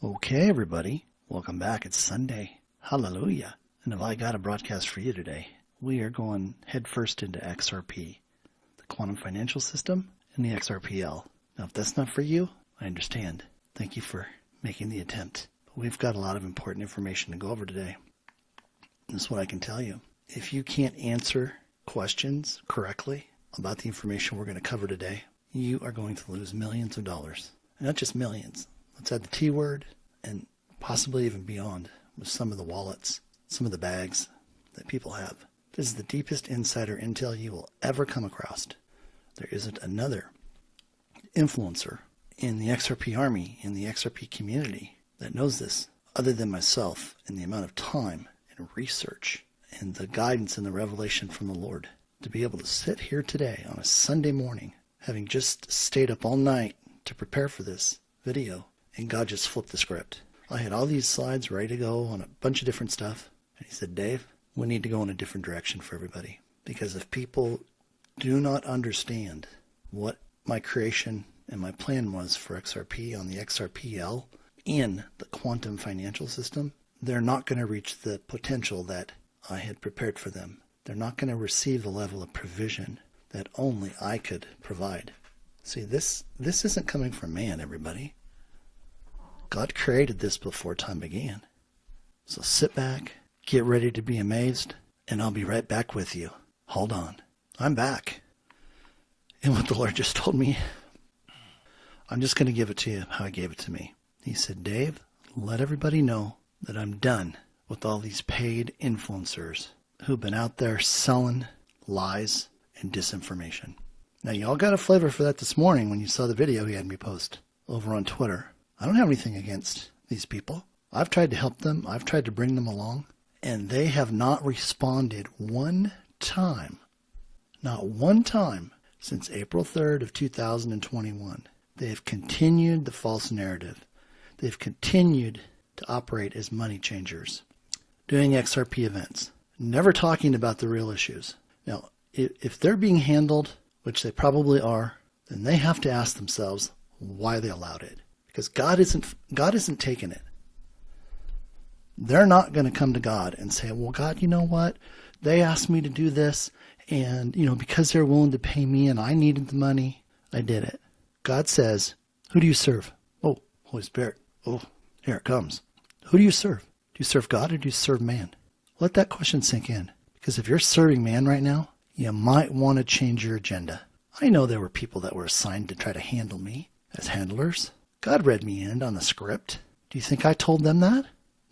Okay, everybody, welcome back. It's Sunday. Hallelujah. And have I got a broadcast for you today? We are going headfirst into XRP, the quantum financial system, and the XRPL. Now, if that's not for you, I understand. Thank you for making the attempt. But we've got a lot of important information to go over today. This is what I can tell you. If you can't answer questions correctly about the information we're going to cover today, you are going to lose millions of dollars. And not just millions. Let's add the T word and possibly even beyond with some of the wallets, some of the bags that people have. This is the deepest insider intel you will ever come across. There isn't another influencer in the XRP army, in the XRP community that knows this other than myself and the amount of time and research and the guidance and the revelation from the Lord to be able to sit here today on a Sunday morning, having just stayed up all night to prepare for this video. And God just flipped the script. I had all these slides ready to go on a bunch of different stuff. And he said, Dave, we need to go in a different direction for everybody. Because if people do not understand what my creation and my plan was for XRP on the XRPL in the quantum financial system, they're not going to reach the potential that I had prepared for them. They're not going to receive the level of provision that only I could provide. See, this isn't coming from man, everybody. God created this before time began. So sit back, get ready to be amazed, and I'll be right back with you. Hold on. I'm back. And what the Lord just told me, I'm just going to give it to you how He gave it to me. He said, Dave, let everybody know that I'm done with all these paid influencers who've been out there selling lies and disinformation. Now, you all got a flavor for that this morning when you saw the video he had me post over on Twitter. I don't have anything against these people. I've tried to help them. I've tried to bring them along. And they have not responded one time, not one time, since April 3rd of 2021. They have continued the false narrative. They've continued to operate as money changers, doing XRP events, never talking about the real issues. Now, if they're being handled, which they probably are, then they have to ask themselves why they allowed it. Because God isn't taking it. They're not going to come to God and say, well, God, you know what? They asked me to do this, and, because they're willing to pay me and I needed the money, I did it. God says, who do you serve? Oh, Holy Spirit. Oh, here it comes. Who do you serve? Do you serve God or do you serve man? Let that question sink in. Because if you're serving man right now, you might want to change your agenda. I know there were people that were assigned to try to handle me as handlers. God read me in on the script. Do you think I told them that?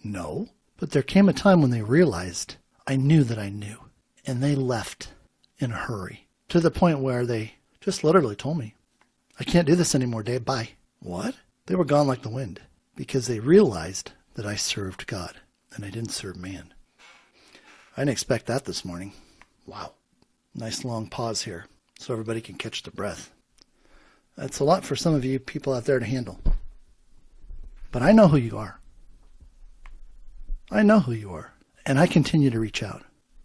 No. But there came a time when they realized I knew that I knew. And they left in a hurry. To the point where they just literally told me, I can't do this anymore, Dave. Bye. What? They were gone like the wind. Because they realized that I served God. And I didn't serve man. I didn't expect that this morning. Wow. Nice long pause here so everybody can catch their breath. That's a lot for some of you people out there to handle. But I know who you are. I know who you are. And I continue to reach out.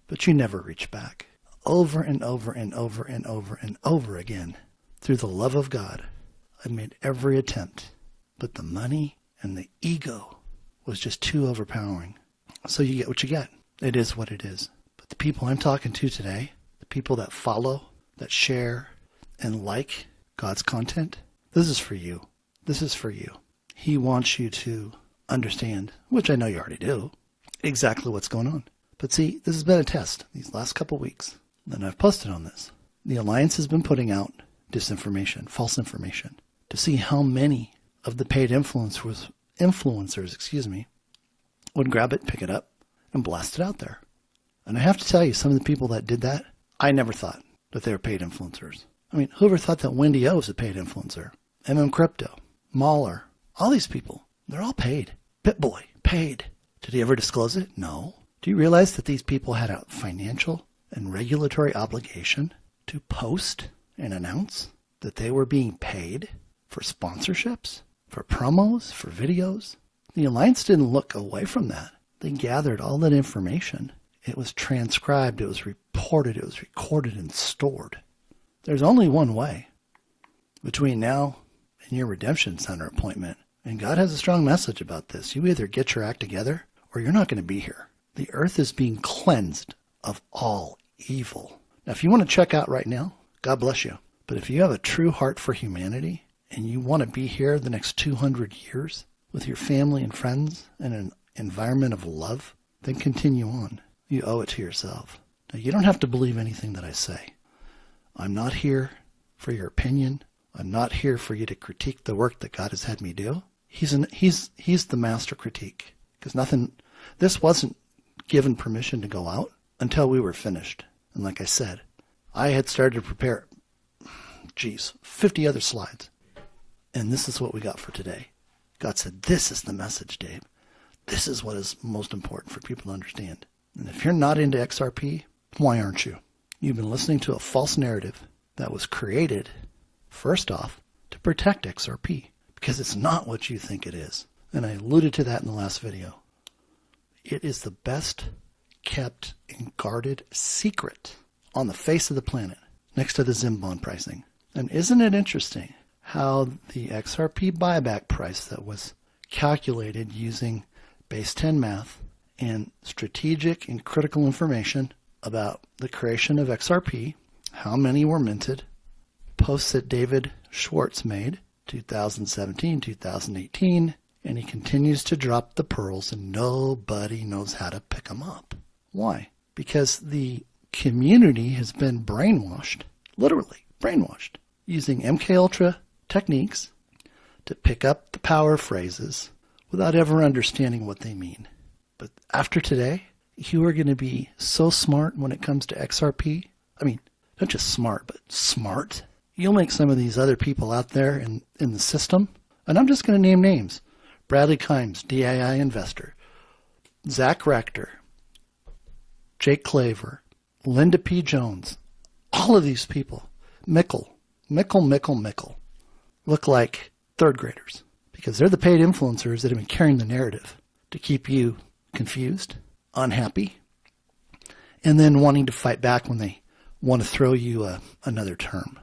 But you never reach back. Over and over and over and over and over again. Through the love of God, I made every attempt. But the money and the ego was just too overpowering. So you get what you get. It is what it is. But the people I'm talking to today, the people that follow, that share, and like God's content, this is for you. This is for you. He wants you to understand, which I know you already do, exactly what's going on. But see, this has been a test these last couple weeks. And I've posted on this. The Alliance has been putting out disinformation, false information, to see how many of the paid influencers, would grab it, pick it up, and blast it out there. And I have to tell you, some of the people that did that, I never thought that they were paid influencers. I mean, whoever thought that Wendy O was a paid influencer? Crypto, Mahler, all these people, they're all paid. Pitboy, paid. Did he ever disclose it? No. Do you realize that these people had a financial and regulatory obligation to post and announce that they were being paid for sponsorships, for promos, for videos? The Alliance didn't look away from that. They gathered all that information. It was transcribed, it was reported, it was recorded and stored. There's only one way between now and your redemption center appointment And God has a strong message about this. You either get your act together or you're not going to be here. The earth is being cleansed of all evil. Now, if you want to check out right now, God bless you. But if you have a true heart for humanity and you want to be here the next 200 years with your family and friends in an environment of love, then continue on. You owe it to yourself. Now, you don't have to believe anything that I say. I'm not here for your opinion. I'm not here for you to critique the work that God has had me do. He's the master critique. Because this wasn't given permission to go out until we were finished. And like I said, I had started to prepare, 50 other slides. And this is what we got for today. God said, this is the message, Dave. This is what is most important for people to understand. And if you're not into XRP, why aren't you? You've been listening to a false narrative that was created, first off, to protect XRP. Because it's not what you think it is. And I alluded to that in the last video. It is the best kept and guarded secret on the face of the planet, next to the Zim bond pricing. And isn't it interesting how the XRP buyback price that was calculated using base 10 math and strategic and critical information about the creation of XRP, how many were minted, posts that David Schwartz made, 2017, 2018, and he continues to drop the pearls and nobody knows how to pick them up. Why? Because the community has been brainwashed, literally brainwashed, using MKUltra techniques to pick up the power phrases without ever understanding what they mean. But after today, you are going to be so smart when it comes to XRP. I mean, not just smart, but smart. You'll make some of these other people out there in the system, and I'm just going to name names. Bradley Kimes, DII investor. Zach Rector, Jake Claver, Linda P. Jones. All of these people, Mickle, look like third graders because they're the paid influencers that have been carrying the narrative to keep you confused, unhappy, and then wanting to fight back when they want to throw you another term.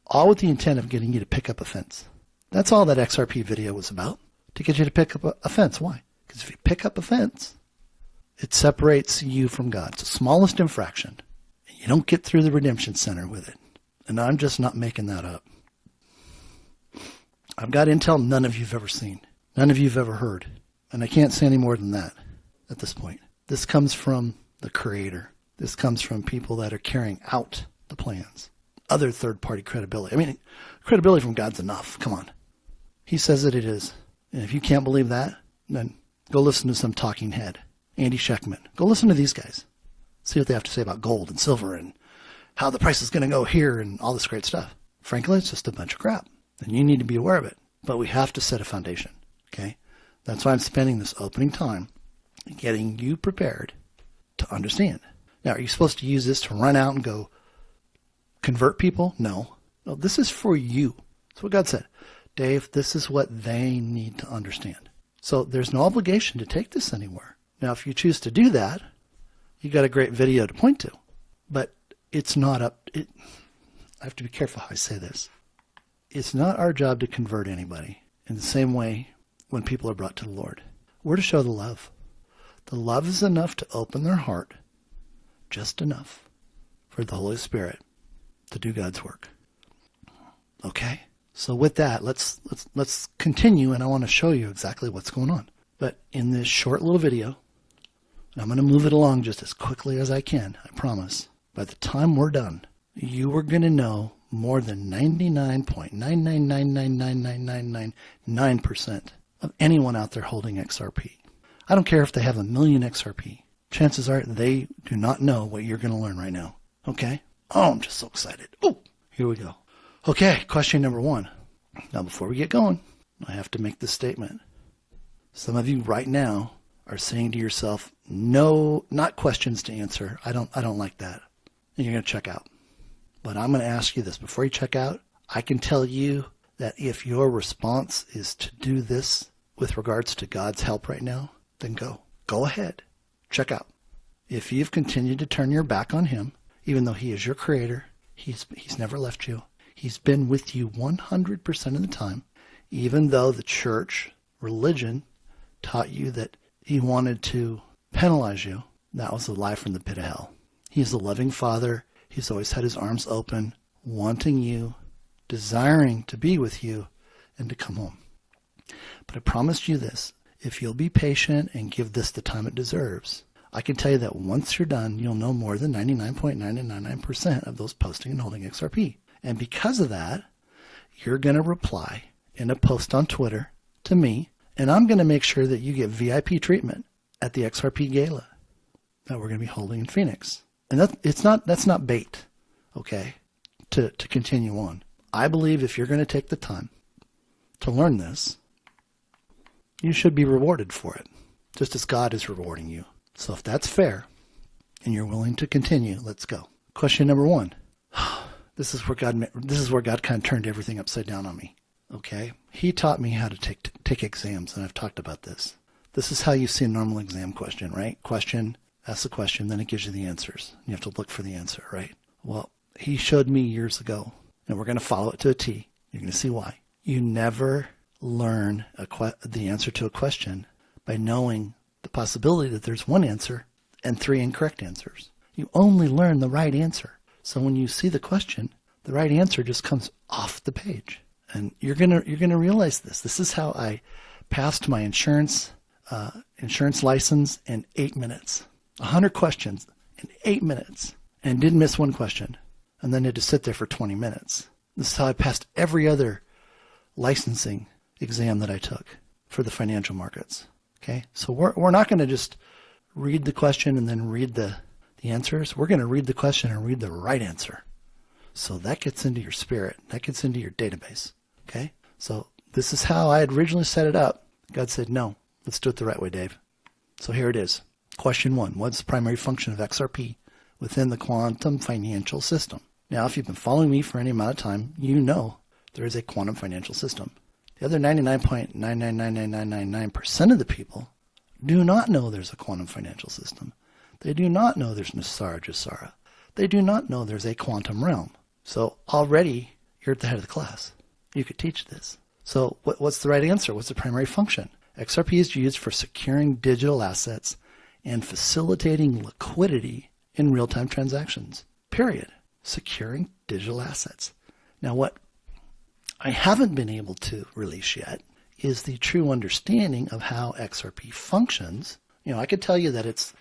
All with the intent of getting you to pick up a fence. That's all that XRP video was about, to get you to pick up a fence. Why? Because if you pick up a fence, it separates you from God. It's the smallest infraction. And you don't get through the redemption center with it. And I'm just not making that up. I've got intel none of you have ever seen. None of you have ever heard. And I can't say any more than that at this point. This comes from the Creator. This comes from people that are carrying out the plans. Other third-party credibility. I mean, credibility from God's enough. Come on. He says that it is. And if you can't believe that, then go listen to some talking head. Andy Scheckman. Go listen to these guys. See what they have to say about gold and silver and how the price is going to go here and all this great stuff. Frankly, it's just a bunch of crap. And you need to be aware of it. But we have to set a foundation. Okay? That's why I'm spending this opening time getting you prepared to understand. Now, are you supposed to use this to run out and go convert people? No. No, this is for you. That's what God said. Dave, this is what they need to understand. So there's no obligation to take this anywhere. Now, if you choose to do that, you got a great video to point to. But it's not up. I have to be careful how I say this. It's not our job to convert anybody in the same way when people are brought to the Lord. We're to show the love. The love is enough to open their heart, just enough for the Holy Spirit to do God's work. Okay? So with that, let's continue, and I want to show you exactly what's going on. But in this short little video, and I'm going to move it along just as quickly as I can, I promise. By the time we're done, you are going to know more than 99.9999999% of anyone out there holding XRP. I don't care if they have 1 million XRP. Chances are they do not know what you're going to learn right now. Okay? Oh, I'm just so excited. Oh, here we go. Okay, question number 1. Now, before we get going, I have to make this statement. Some of you right now are saying to yourself, no, not questions to answer. I don't like that. And you're going to check out. But I'm going to ask you this. Before you check out, I can tell you that if your response is to do this with regards to God's help right now, then go. Go ahead. Check out. If you've continued to turn your back on Him, even though He is your Creator, He's never left you. He's been with you 100% of the time. Even though the church, religion, taught you that he wanted to penalize you, that was a lie from the pit of hell. He's a loving Father. He's always had his arms open, wanting you, desiring to be with you, and to come home. But I promise you this, if you'll be patient and give this the time it deserves, I can tell you that once you're done, you'll know more than 99.999% of those posting and holding XRP. And because of that, you're going to reply in a post on Twitter to me, and I'm going to make sure that you get VIP treatment at the XRP Gala that we're going to be holding in Phoenix. And that's not bait, okay, to continue on. I believe if you're going to take the time to learn this, you should be rewarded for it, just as God is rewarding you. So if that's fair and you're willing to continue, let's go. Question number 1. This is where God kind of turned everything upside down on me. Okay? He taught me how to take exams, and I've talked about this. This is how you see a normal exam question, right? Question, ask the question, then it gives you the answers. You have to look for the answer, right? Well, he showed me years ago, and we're going to follow it to a T. You're going to see why. You never learn the answer to a question by knowing the possibility that there's one answer and 3 incorrect answers. You only learn the right answer. So when you see the question, the right answer just comes off the page. And you're gonna realize this. This is how I passed my insurance license in 8 minutes. 100 questions in 8 minutes, and didn't miss one question, and then had to sit there for 20 minutes. This is how I passed every other licensing exam that I took for the financial markets. Okay, so we're not going to just read the question and then read the answers. We're going to read the question and read the right answer. So that gets into your spirit. That gets into your database. Okay, so this is how I had originally set it up. God said, no, let's do it the right way, Dave. So here it is. Question 1, what's the primary function of XRP within the quantum financial system? Now, if you've been following me for any amount of time, you know there is a quantum financial system. The other 99.9999999% of the people do not know there's a quantum financial system. They do not know there's Nasara Jasara. They do not know there's a quantum realm. So already you're at the head of the class. You could teach this. So what's the right answer? What's the primary function? XRP is used for securing digital assets and facilitating liquidity in real-time transactions. Period. Securing digital assets. Now what I haven't been able to release yet is the true understanding of how XRP functions. You know, I could tell you that it's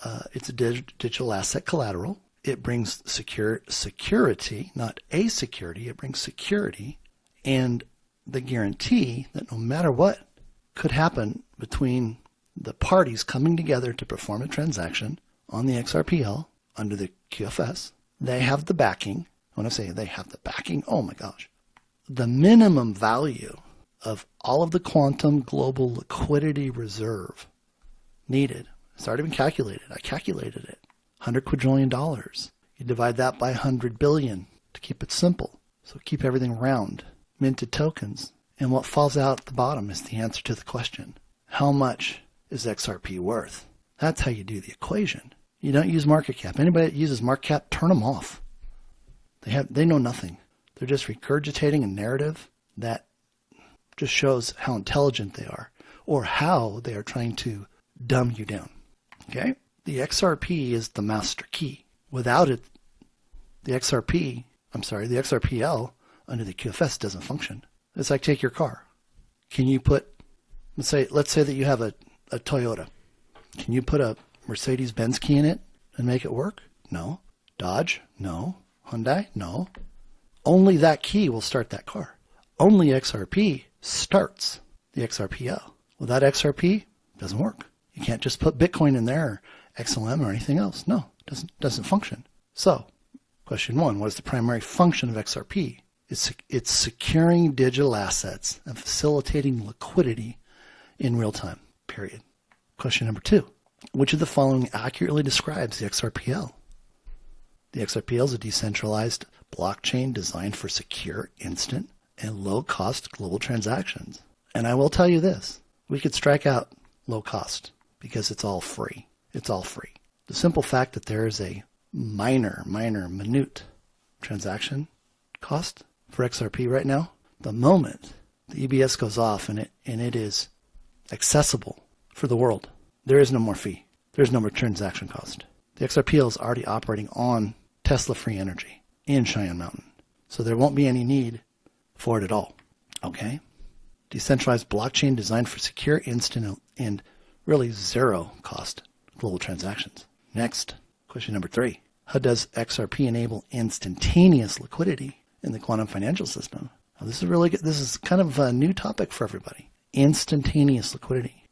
a digital asset collateral. It brings security, not a security. It brings security and the guarantee that no matter what could happen between the parties coming together to perform a transaction on the XRPL under the QFS, they have the backing. When I say they have the backing, oh my gosh. The minimum value of all of the quantum global liquidity reserve needed. It's already been calculated. I calculated it. $100 quadrillion. You divide that by 100 billion to keep it simple. So keep everything round. Minted tokens. And what falls out at the bottom is the answer to the question. How much is XRP worth? That's how you do the equation. You don't use market cap. Anybody that uses market cap, turn them off. They know nothing. They're just regurgitating a narrative that just shows how intelligent they are or how they are trying to dumb you down. Okay? The XRP is the master key. Without it, the XRPL under the QFS doesn't function. It's like take your car. Can you put, let's say that you have a Toyota. Can you put a Mercedes-Benz key in it and make it work? No. Dodge? No. Hyundai? No. Only that key will start that car. Only XRP starts the XRPL. Without XRP, it doesn't work. You can't just put Bitcoin in there or XLM or anything else. No, it doesn't function. So, question 1, what is the primary function of XRP? It's securing digital assets and facilitating liquidity in real time, period. Question number 2, which of the following accurately describes the XRPL? The XRPL is a decentralized blockchain designed for secure, instant, and low-cost global transactions. And I will tell you this, we could strike out low cost because it's all free. It's all free. The simple fact that there is a minute transaction cost for XRP right now, the moment the EBS goes off and it is accessible for the world, there is no more fee. There's no more transaction cost. The XRP is already operating on Tesla-free energy in Cheyenne Mountain. So there won't be any need for it at all. Okay? Decentralized blockchain designed for secure, instant, and really zero cost global transactions. Next, question number 3. How does XRP enable instantaneous liquidity in the quantum financial system? Now, this is really good. This is kind of a new topic for everybody. Instantaneous liquidity.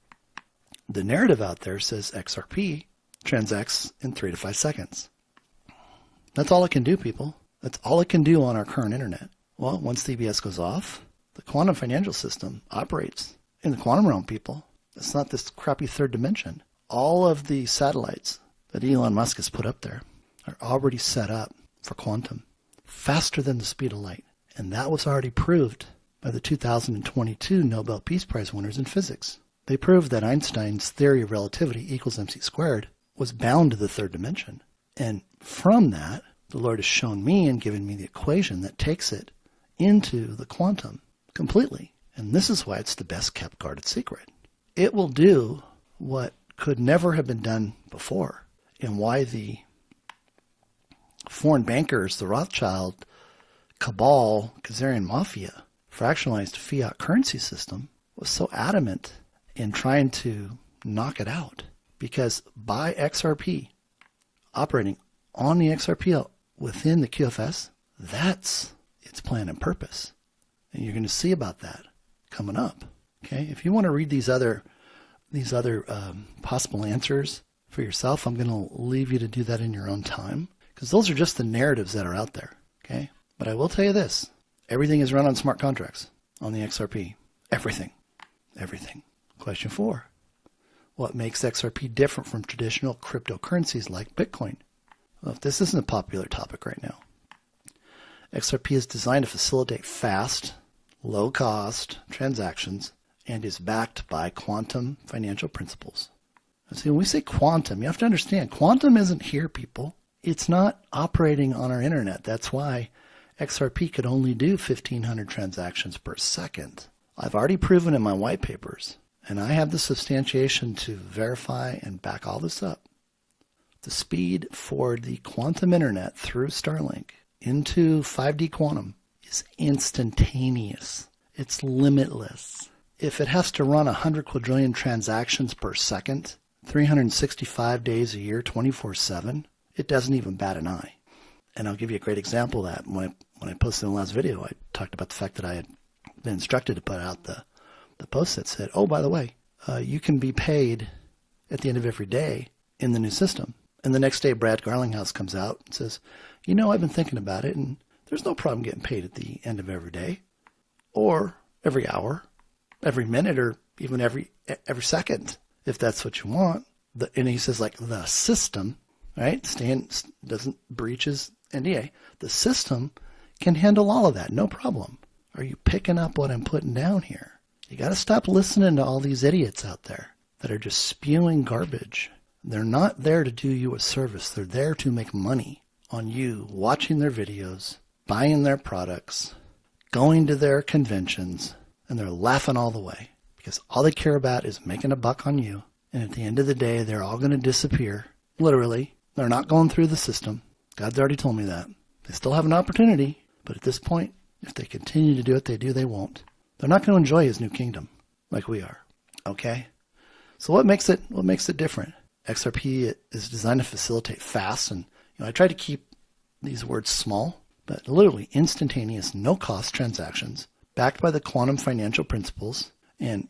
The narrative out there says XRP transacts in 3 to 5 seconds. That's all it can do, people. That's all it can do on our current internet. Well, once the EBS goes off, the quantum financial system operates in the quantum realm, people. It's not this crappy third dimension. All of the satellites that Elon Musk has put up there are already set up for quantum, faster than the speed of light. And that was already proved by the 2022 Nobel Peace Prize winners in physics. They proved that Einstein's theory of relativity equals mc squared was bound to the third dimension. And from that, the Lord has shown me and given me the equation that takes it into the quantum completely. And this is why it's the best kept guarded secret. It will do what could never have been done before, and why the foreign bankers, the Rothschild cabal, Khazarian mafia, fractionalized fiat currency system was so adamant in trying to knock it out. Because by XRP operating on the XRP within the QFS, that's its plan and purpose. And you're going to see about that coming up. Okay, if you want to read these other possible answers for yourself, I'm going to leave you to do that in your own time, because those are just the narratives that are out there. Okay, but I will tell you this: everything is run on smart contracts on the XRP. Everything. Question 4. What makes XRP different from traditional cryptocurrencies like Bitcoin? Well, this isn't a popular topic right now. XRP is designed to facilitate fast, low-cost transactions and is backed by quantum financial principles. And see, when we say quantum, you have to understand, quantum isn't here, people. It's not operating on our internet. That's why XRP could only do 1,500 transactions per second. I've already proven in my white papers, and I have the substantiation to verify and back all this up. The speed for the quantum internet through Starlink into 5D quantum is instantaneous. It's limitless. If it has to run 100 quadrillion transactions per second, 365 days a year, 24/7, it doesn't even bat an eye. And I'll give you a great example of that. When I posted in the last video, I talked about the fact that I had been instructed to put out the post that said, oh, by the way, you can be paid at the end of every day in the new system. And the next day, Brad Garlinghouse comes out and says, you know, I've been thinking about it, and there's no problem getting paid at the end of every day, or every hour, every minute, or even every second, if that's what you want. And he says, like, the system, right? Stan doesn't breach his NDA. The system can handle all of that, no problem. Are you picking up what I'm putting down here? You got to stop listening to all these idiots out there that are just spewing garbage. They're not there to do you a service. They're there to make money on you watching their videos, buying their products, going to their conventions, and they're laughing all the way because all they care about is making a buck on you. And at the end of the day, they're all going to disappear. Literally, they're not going through the system. God's already told me that. They still have an opportunity, but at this point, if they continue to do what they do, they won't. They're not going to enjoy his new kingdom like we are. Okay? So what makes it different? XRP is designed to facilitate fast, and I try to keep these words small, but literally instantaneous, no-cost transactions backed by the quantum financial principles. And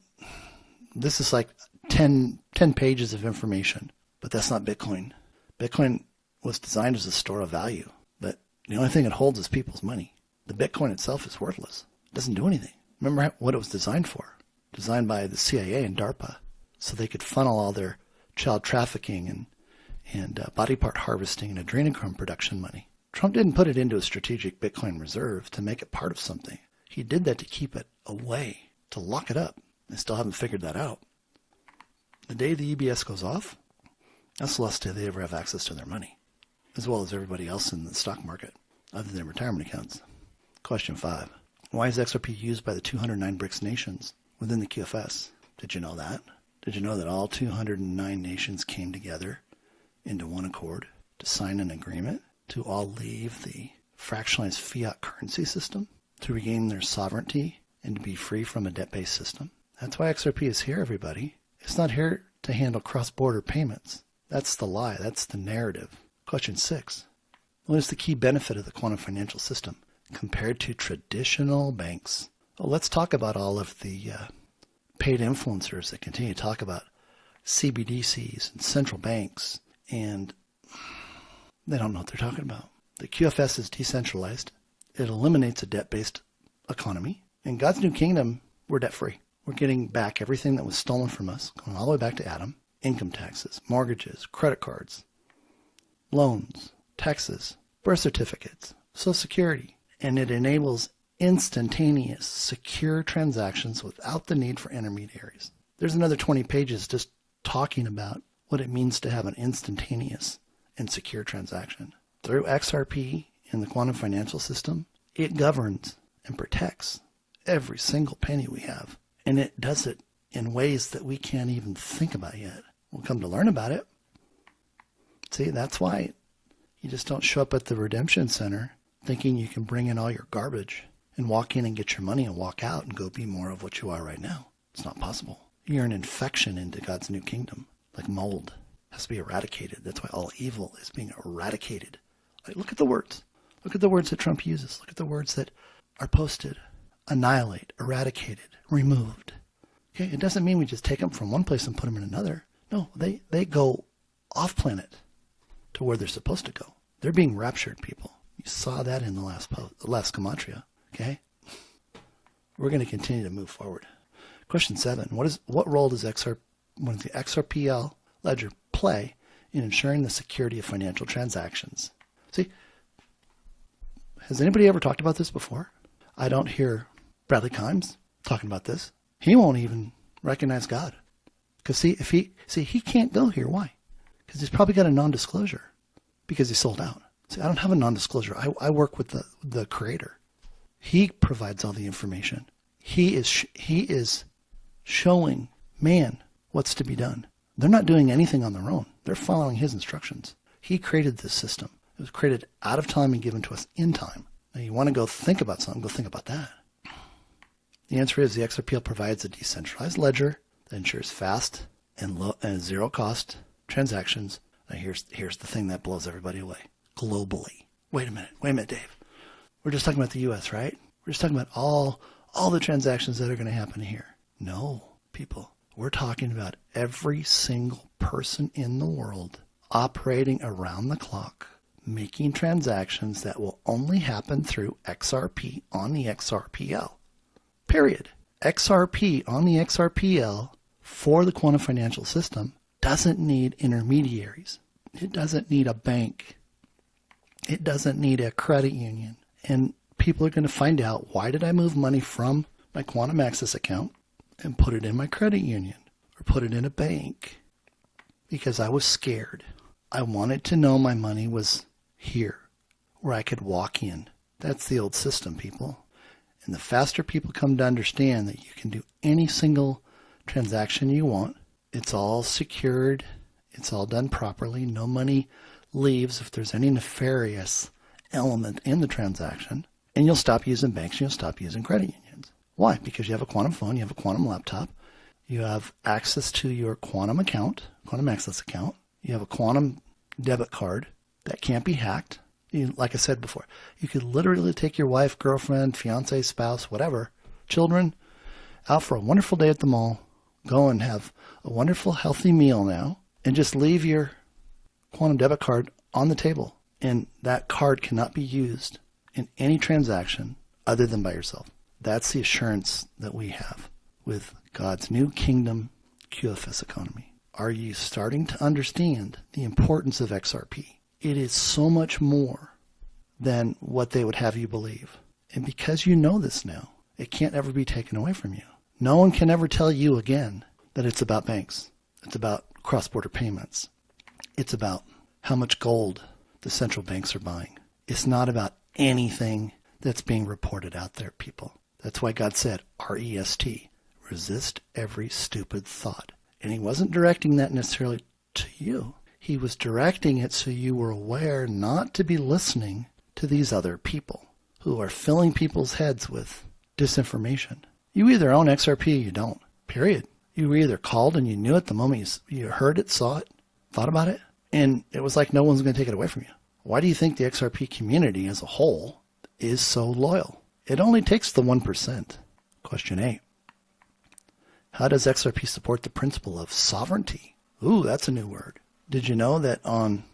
this is like 10 pages of information, but that's not Bitcoin. Bitcoin was designed as a store of value, but the only thing it holds is people's money. The Bitcoin itself is worthless. It doesn't do anything. Remember what it was designed for? Designed by the CIA and DARPA, so they could funnel all their child trafficking and body part harvesting and adrenochrome production money. Trump didn't put it into a strategic Bitcoin reserve to make it part of something. He did that to keep it away, to lock it up. They still haven't figured that out. The day the EBS goes off, that's the last day they ever have access to their money, as well as everybody else in the stock market, other than retirement accounts. Question 5. Why is XRP used by the 209 BRICS nations within the QFS? Did you know that? Did you know that all 209 nations came together into one accord to sign an agreement to all leave the fractionalized fiat currency system to regain their sovereignty and to be free from a debt-based system? That's why XRP is here, everybody. It's not here to handle cross-border payments. That's the lie. That's the narrative. Question 6. What is the key benefit of the quantum financial system compared to traditional banks? Well, let's talk about all of the paid influencers that continue to talk about CBDCs and central banks, and they don't know what they're talking about. The QFS is decentralized. It eliminates a debt-based economy. In God's new kingdom, we're debt-free. We're getting back everything that was stolen from us, going all the way back to Adam. Income taxes, mortgages, credit cards, loans, taxes, birth certificates, Social Security. And it enables instantaneous, secure transactions without the need for intermediaries. There's another 20 pages just talking about what it means to have an instantaneous and secure transaction. Through XRP in the quantum financial system, it governs and protects every single penny we have. And it does it in ways that we can't even think about yet. We'll come to learn about it. See, that's why you just don't show up at the redemption center thinking you can bring in all your garbage and walk in and get your money and walk out and go be more of what you are right now. It's not possible. You're an infection into God's new kingdom, like mold. It has to be eradicated. That's why all evil is being eradicated. Like, look at the words. Look at the words that Trump uses. Look at the words that are posted. Annihilate, eradicated, removed. Okay, it doesn't mean we just take them from one place and put them in another. No, they go off planet to where they're supposed to go. They're being raptured, people. You saw that in the last gematria. Okay? We're going to continue to move forward. Question 7. What role does the XRPL ledger play in ensuring the security of financial transactions? See, has anybody ever talked about this before? I don't hear Bradley Kimes talking about this. He won't even recognize God. Because he can't go here. Why? Because he's probably got a non-disclosure because he sold out. See, I don't have a non-disclosure. I work with the creator. He provides all the information. He is showing man what's to be done. They're not doing anything on their own. They're following his instructions. He created this system. It was created out of time and given to us in time. Now, you want to go think about something, go think about that. The answer is the XRPL provides a decentralized ledger that ensures fast and zero cost transactions. Now here's the thing that blows everybody away. Globally. Wait a minute, Dave. We're just talking about the US, right? We're just talking about all the transactions that are going to happen here. No, people. We're talking about every single person in the world operating around the clock, making transactions that will only happen through XRP on the XRPL. Period. XRP on the XRPL for the quantum financial system doesn't need intermediaries. It doesn't need a bank. It doesn't need a credit union. And people are going to find out, why did I move money from my Quantum Access account and put it in my credit union or put it in a bank? Because I was scared. I wanted to know my money was here where I could walk in. That's the old system, people. And the faster people come to understand that you can do any single transaction you want, it's all secured, it's all done properly, no money leaves if there's any nefarious element in the transaction, and you'll stop using banks, you'll stop using credit unions. Why? Because you have a quantum phone, you have a quantum laptop, you have access to your quantum account, quantum access account, you have a quantum debit card that can't be hacked. Like I said before, you could literally take your wife, girlfriend, fiance, spouse, whatever, children, out for a wonderful day at the mall, go and have a wonderful, healthy meal now, and just leave your quantum debit card on the table. And that card cannot be used in any transaction other than by yourself. That's the assurance that we have with God's new kingdom QFS economy. Are you starting to understand the importance of XRP? It is so much more than what they would have you believe. And because you know this now, it can't ever be taken away from you. No one can ever tell you again that it's about banks. It's about cross-border payments. It's about how much gold the central banks are buying. It's not about anything that's being reported out there, people. That's why God said, R-E-S-T, resist every stupid thought. And he wasn't directing that necessarily to you. He was directing it so you were aware not to be listening to these other people who are filling people's heads with disinformation. You either own XRP or you don't, period. You were either called and you knew it the moment you heard it, saw it, thought about it, and it was like no one's going to take it away from you. Why do you think the XRP community as a whole is so loyal? It only takes the 1%. Question 8. How does XRP support the principle of sovereignty? Ooh, that's a new word. Did you know that on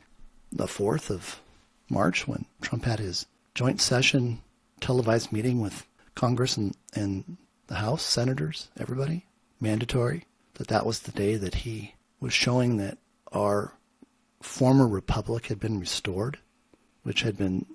the 4th of March, when Trump had his joint session televised meeting with Congress and the House, senators, everybody, mandatory, that was the day that he was showing that our former republic had been restored, which had been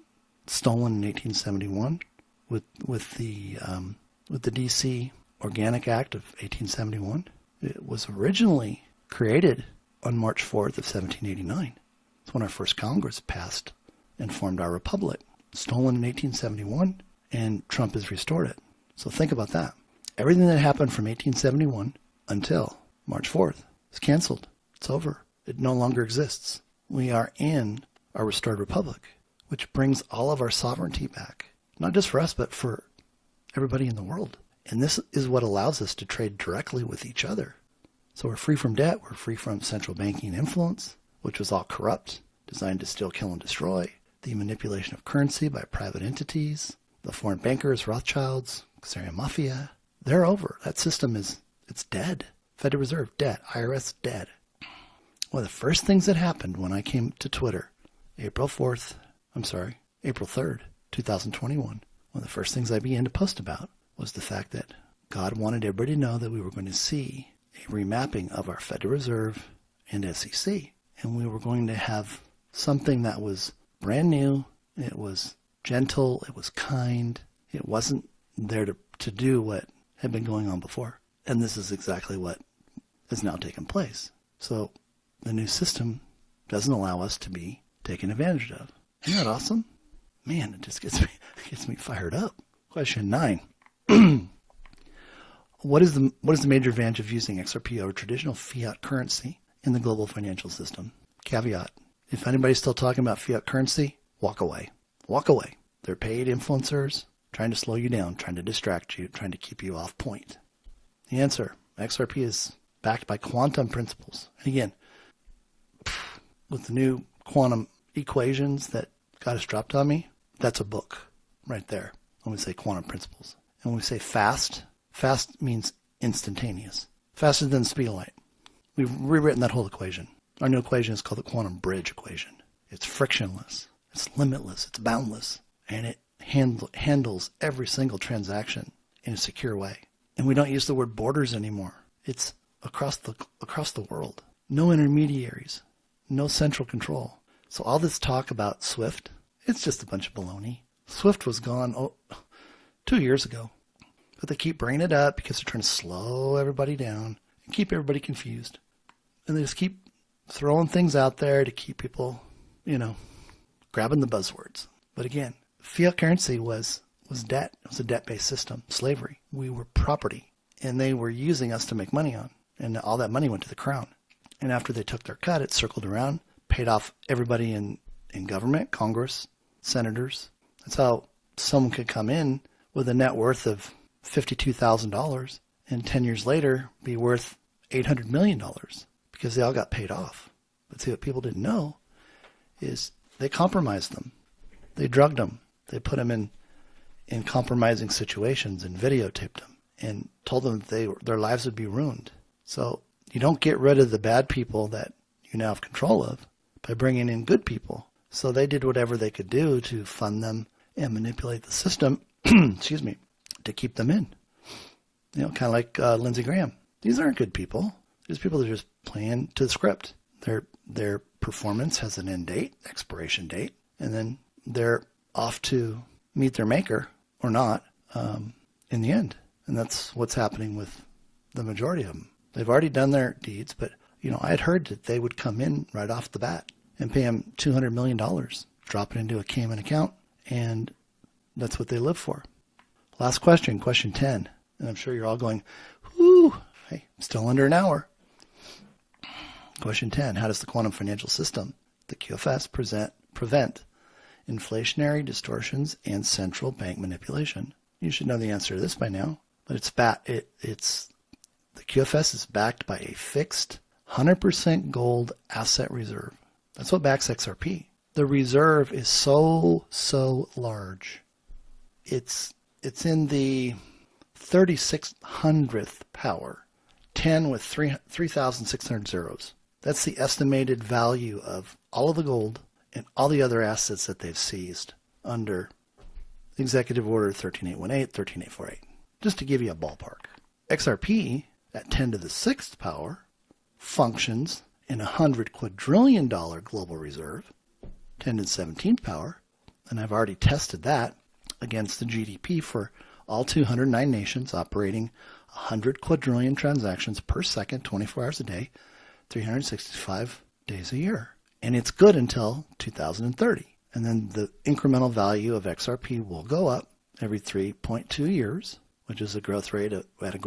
stolen in 1871 with the D.C. Organic Act of 1871. It was originally created on March 4th of 1789. It's when our first Congress passed and formed our republic. Stolen in 1871, and Trump has restored it. So think about that. Everything that happened from 1871 until March 4th is canceled. It's over. It no longer exists. We are in our restored republic, which brings all of our sovereignty back. Not just for us, but for everybody in the world. And this is what allows us to trade directly with each other. So we're free from debt. We're free from central banking influence, which was all corrupt, designed to steal, kill, and destroy. The manipulation of currency by private entities, the foreign bankers, Rothschilds, Xerian Mafia. They're over. That system it's dead. Federal Reserve, dead. IRS, dead. One of the first things that happened when I came to Twitter, April 3rd, 2021, one of the first things I began to post about was the fact that God wanted everybody to know that we were going to see a remapping of our Federal Reserve and SEC. And we were going to have something that was brand new. It was gentle. It was kind. It wasn't there to do what had been going on before. And this is exactly what has now taken place. So the new system doesn't allow us to be taken advantage of. Isn't that awesome? Man, it just gets me fired up. Question 9. What is the major advantage of using XRP over traditional fiat currency in the global financial system? Caveat. If anybody's still talking about fiat currency, walk away. Walk away. They're paid influencers trying to slow you down, trying to distract you, trying to keep you off point. The answer, XRP is backed by quantum principles. And again, with the new quantum equations that God has dropped on me, that's a book right there when we say quantum principles. And when we say fast means instantaneous. Faster than the speed of light. We've rewritten that whole equation. Our new equation is called the quantum bridge equation. It's frictionless. It's limitless. It's boundless. And it handles every single transaction in a secure way. And we don't use the word borders anymore. It's across the world. No intermediaries. No central control. So all this talk about SWIFT, it's just a bunch of baloney. SWIFT was gone 2 years ago. But they keep bringing it up because they're trying to slow everybody down and keep everybody confused. And they just keep throwing things out there to keep people, grabbing the buzzwords. But again, fiat currency was debt. It was a debt-based system, slavery. We were property, and they were using us to make money on. And all that money went to the crown. And after they took their cut, it circled around, paid off everybody in government, Congress, senators. That's how someone could come in with a net worth of $52,000 and 10 years later be worth $800 million because they all got paid off. But see, what people didn't know is they compromised them. They drugged them. They put them in compromising situations and videotaped them and told them that their lives would be ruined. So you don't get rid of the bad people that you now have control of by bringing in good people. So they did whatever they could do to fund them and manipulate the system, excuse me, to keep them in. Kind of like Lindsey Graham. These aren't good people. These people are just playing to the script. Their performance has an end date, expiration date, and then they're off to meet their maker or not in the end. And that's what's happening with the majority of them. They've already done their deeds, but I had heard that they would come in right off the bat and pay them $200 million, drop it into a Cayman account, and that's what they live for. Last question, question 10. And I'm sure you're all going, whoo, hey, still under an hour. Question 10, how does the quantum financial system, the QFS, prevent inflationary distortions and central bank manipulation? You should know the answer to this by now, but the QFS is backed by a fixed 100% gold asset reserve. That's what backs XRP. The reserve is so large. It's in the 3600th power, 10 with 3,600 zeros. That's the estimated value of all of the gold and all the other assets that they've seized under Executive Order 13818, 13848, just to give you a ballpark. XRP at 10 to the 6th power functions in a $100 quadrillion global reserve, 10 to the 17th power, and I've already tested that against the GDP for all 209 nations operating 100 quadrillion transactions per second, 24 hours a day, 365 days a year. And it's good until 2030. And then the incremental value of XRP will go up every 3.2 years, which is a growth rate of, I'm a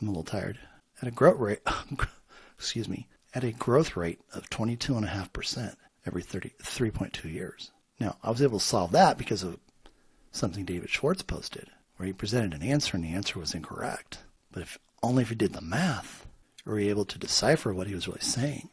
little tired. At a growth rate, at a growth rate of 22.5% every 3.2 years. Now, I was able to solve that because of something David Schwartz posted, where he presented an answer and the answer was incorrect. But only if you did the math, were you able to decipher what he was really saying.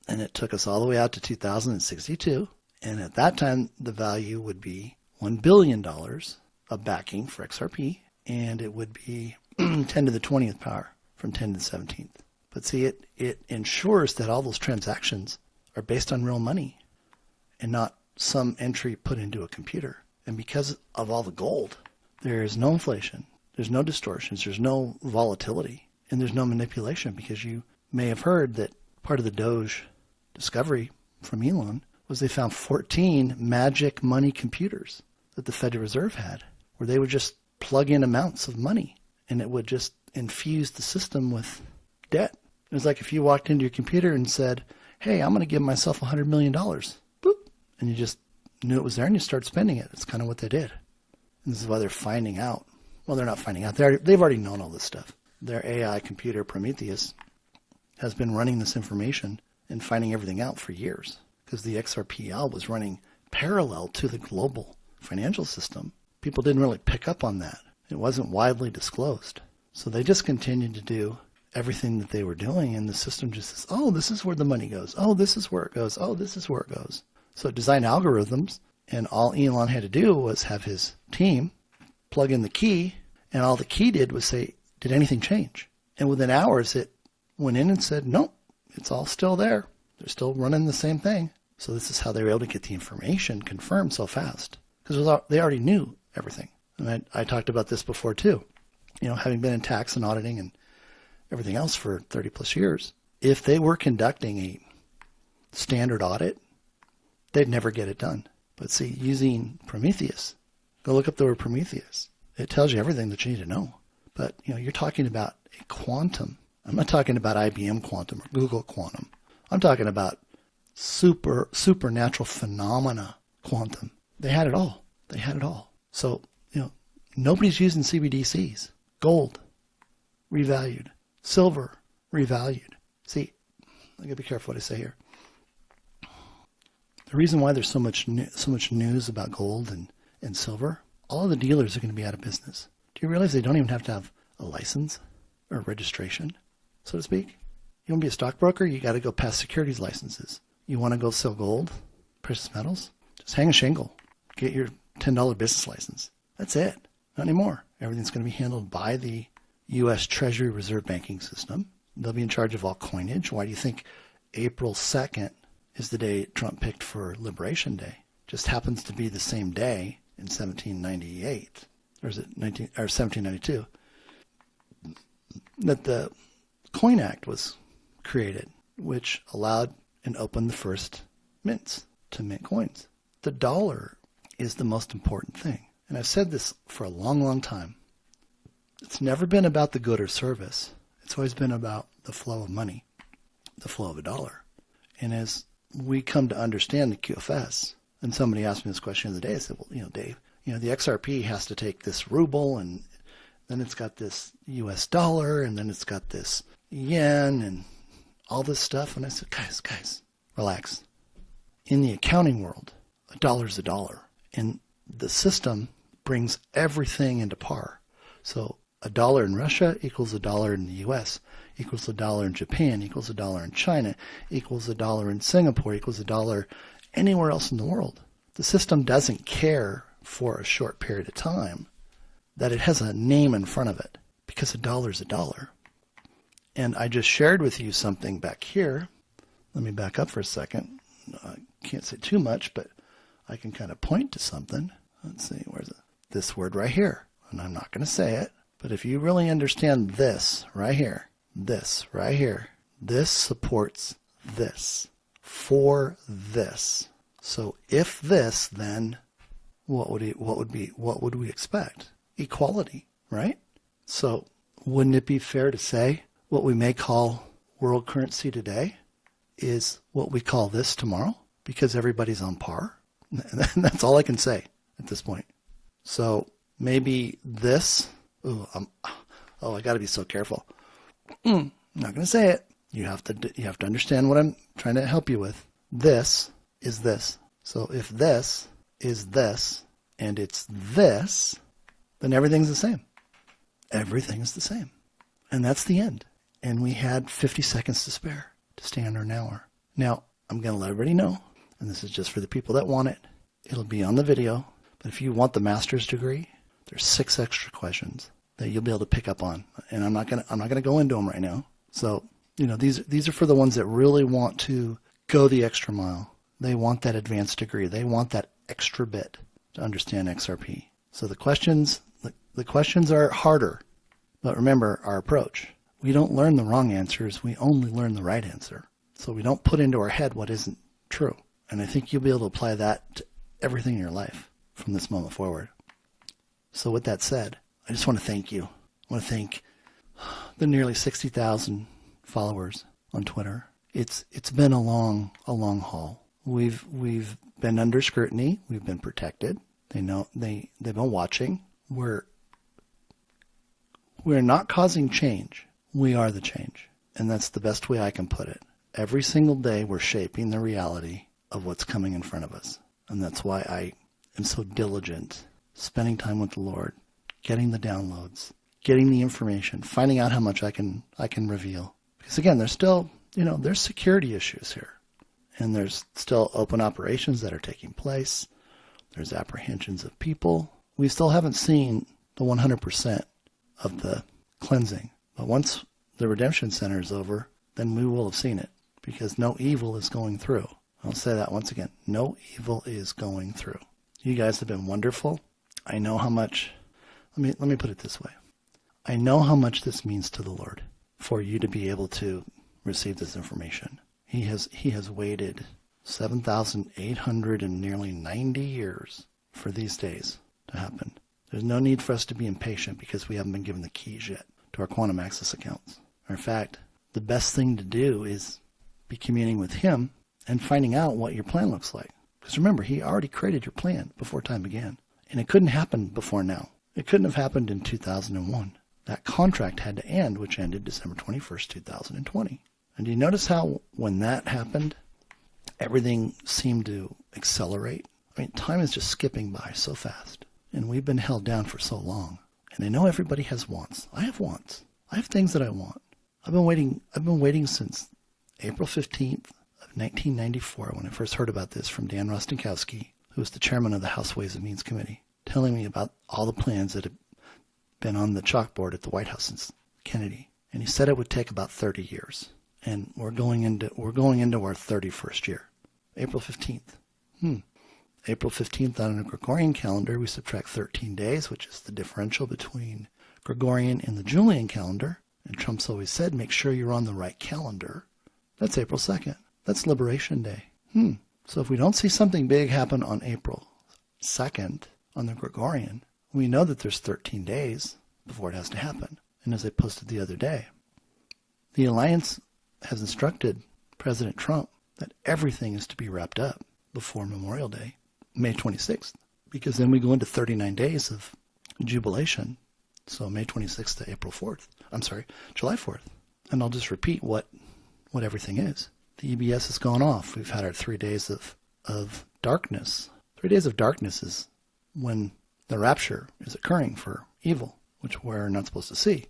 And it took us all the way out to 2062. And at that time, the value would be $1 billion of backing for XRP. And it would be 10 to the 20th power from 10 to the 17th. But see, it ensures that all those transactions are based on real money and not some entry put into a computer. And because of all the gold, there is no inflation, there's no distortions, there's no volatility, and there's no manipulation, because you may have heard that part of the Doge discovery from Elon was they found 14 magic money computers that the Federal Reserve had, where they would just plug in amounts of money and it would just infuse the system with debt. It was like if you walked into your computer and said, hey, I'm going to give myself $100 million. Boop. And you just knew it was there and you start spending it. It's kind of what they did. And this is why they're finding out. Well, they're not finding out. They've already known all this stuff. Their AI computer, Prometheus, has been running this information and finding everything out for years, because the XRPL was running parallel to the global financial system. People didn't really pick up on that. It wasn't widely disclosed. So they just continued to do everything that they were doing, and the system just says, oh, this is where the money goes. Oh, this is where it goes. Oh, this is where it goes. So it designed algorithms, and all Elon had to do was have his team plug in the key, and all the key did was say, did anything change? And within hours, it went in and said, nope, it's all still there. They're still running the same thing. So this is how they were able to get the information confirmed so fast, because they already knew everything. And I talked about this before too. You know, having been in tax and auditing and everything else for 30 plus years, if they were conducting a standard audit, they'd never get it done. But see, using Prometheus, go look up the word Prometheus. It tells you everything that you need to know. But, you know, you're talking about a quantum. I'm not talking about IBM quantum or Google quantum. I'm talking about supernatural phenomena quantum. They had it all. They had it all. So, you know, nobody's using CBDCs. Gold, revalued. Silver, revalued. See, I gotta be careful what I say here. The reason why there's so much news about gold and silver, all of the dealers are going to be out of business. Do you realize they don't even have to have a license or registration, so to speak? You want to be a stockbroker, you got to go pass securities licenses. You want to go sell gold, precious metals, just hang a shingle, get your $10 business license. That's it. Not anymore. Everything's going to be handled by the U.S. Treasury Reserve Banking System. They'll be in charge of all coinage. Why do you think April 2nd is the day Trump picked for Liberation Day? Just happens to be the same day in 1798, or is it 1792, that the Coin Act was created, which allowed and opened the first mints to mint coins. The dollar is the most important thing. And I've said this for a long, long time. It's never been about the good or service. It's always been about the flow of money, the flow of a dollar. And as we come to understand the QFS, and somebody asked me this question the other day, I said, well, you know, Dave, the XRP has to take this ruble, and then it's got this US dollar, and then it's got this yen and all this stuff. And I said, guys, relax. In the accounting world, a dollar's a dollar. And the system brings everything into par. So a dollar in Russia equals a dollar in the US, equals a dollar in Japan, equals a dollar in China, equals a dollar in Singapore, equals a dollar anywhere else in the world. The system doesn't care for a short period of time that it has a name in front of it, because a dollar's a dollar. And I just shared with you something back here. Let me back up for a second. I can't say too much, but I can kind of point to something. Let's see, where's it? This word right here. And I'm not going to say it, but if you really understand this right here, this supports this for this. So if this, then what would we expect? Equality, right? So wouldn't it be fair to say what we may call world currency today is what we call this tomorrow, because everybody's on par? And that's all I can say at this point. So maybe this, I got to be so careful. I'm not going to say it. You have to understand what I'm trying to help you with. This is this. So if this is this and it's this, then everything's the same. Everything's the same. And that's the end. And we had 50 seconds to spare to stay under an hour. Now, I'm going to let everybody know, and this is just for the people that want it. It'll be on the video. But if you want the master's degree, there's 6 extra questions that you'll be able to pick up on. And I'm not gonna go into them right now. So, these are for the ones that really want to go the extra mile. They want that advanced degree. They want that extra bit to understand XRP. So the questions are harder. But remember our approach. We don't learn the wrong answers. We only learn the right answer. So we don't put into our head what isn't true. And I think you'll be able to apply that to everything in your life from this moment forward. So with that said, I just want to thank you. I want to thank the nearly 60,000 followers on Twitter. It's been a long haul. We've been under scrutiny. We've been protected. They know they've been watching. We're not causing change. We are the change. And that's the best way I can put it. Every single day we're shaping the reality of what's coming in front of us. And that's why I am so diligent, spending time with the Lord, getting the downloads, getting the information, finding out how much I can reveal. Because again, there's still, there's security issues here. And there's still open operations that are taking place. There's apprehensions of people. We still haven't seen the 100% of the cleansing. But once the redemption center is over, then we will have seen it, because no evil is going through. I'll say that once again. No evil is going through. You guys have been wonderful. I know how much, let me put it this way. I know how much this means to the Lord for you to be able to receive this information. He has waited 7,800 and nearly 90 years for these days to happen. There's no need for us to be impatient because we haven't been given the keys yet to our quantum access accounts. In fact, the best thing to do is be communing with Him and finding out what your plan looks like. Because remember, He already created your plan before time began. And it couldn't happen before now. It couldn't have happened in 2001. That contract had to end, which ended December 21st, 2020. And do you notice how when that happened, everything seemed to accelerate? I mean, time is just skipping by so fast. And we've been held down for so long. And I know everybody has wants. I have wants. I have things that I want. I've been waiting since April 15th of 1994 when I first heard about this from Dan Rostenkowski, who was the chairman of the House Ways and Means Committee, telling me about all the plans that had been on the chalkboard at the White House since Kennedy. And he said it would take about 30 years. And we're going into our 31st year. April 15th. April 15th on a Gregorian calendar, we subtract 13 days, which is the differential between Gregorian and the Julian calendar. And Trump's always said, make sure you're on the right calendar. That's April 2nd. That's Liberation Day. So if we don't see something big happen on April 2nd on the Gregorian, we know that there's 13 days before it has to happen. And as I posted the other day, the Alliance has instructed President Trump that everything is to be wrapped up before Memorial Day, May 26th. because then we go into 39 days of jubilation. So May 26th to April 4th. I'm sorry, July 4th. And I'll just repeat what everything is. The EBS has gone off. We've had our 3 days of darkness. 3 days of darkness is when the rapture is occurring for evil, which we're not supposed to see.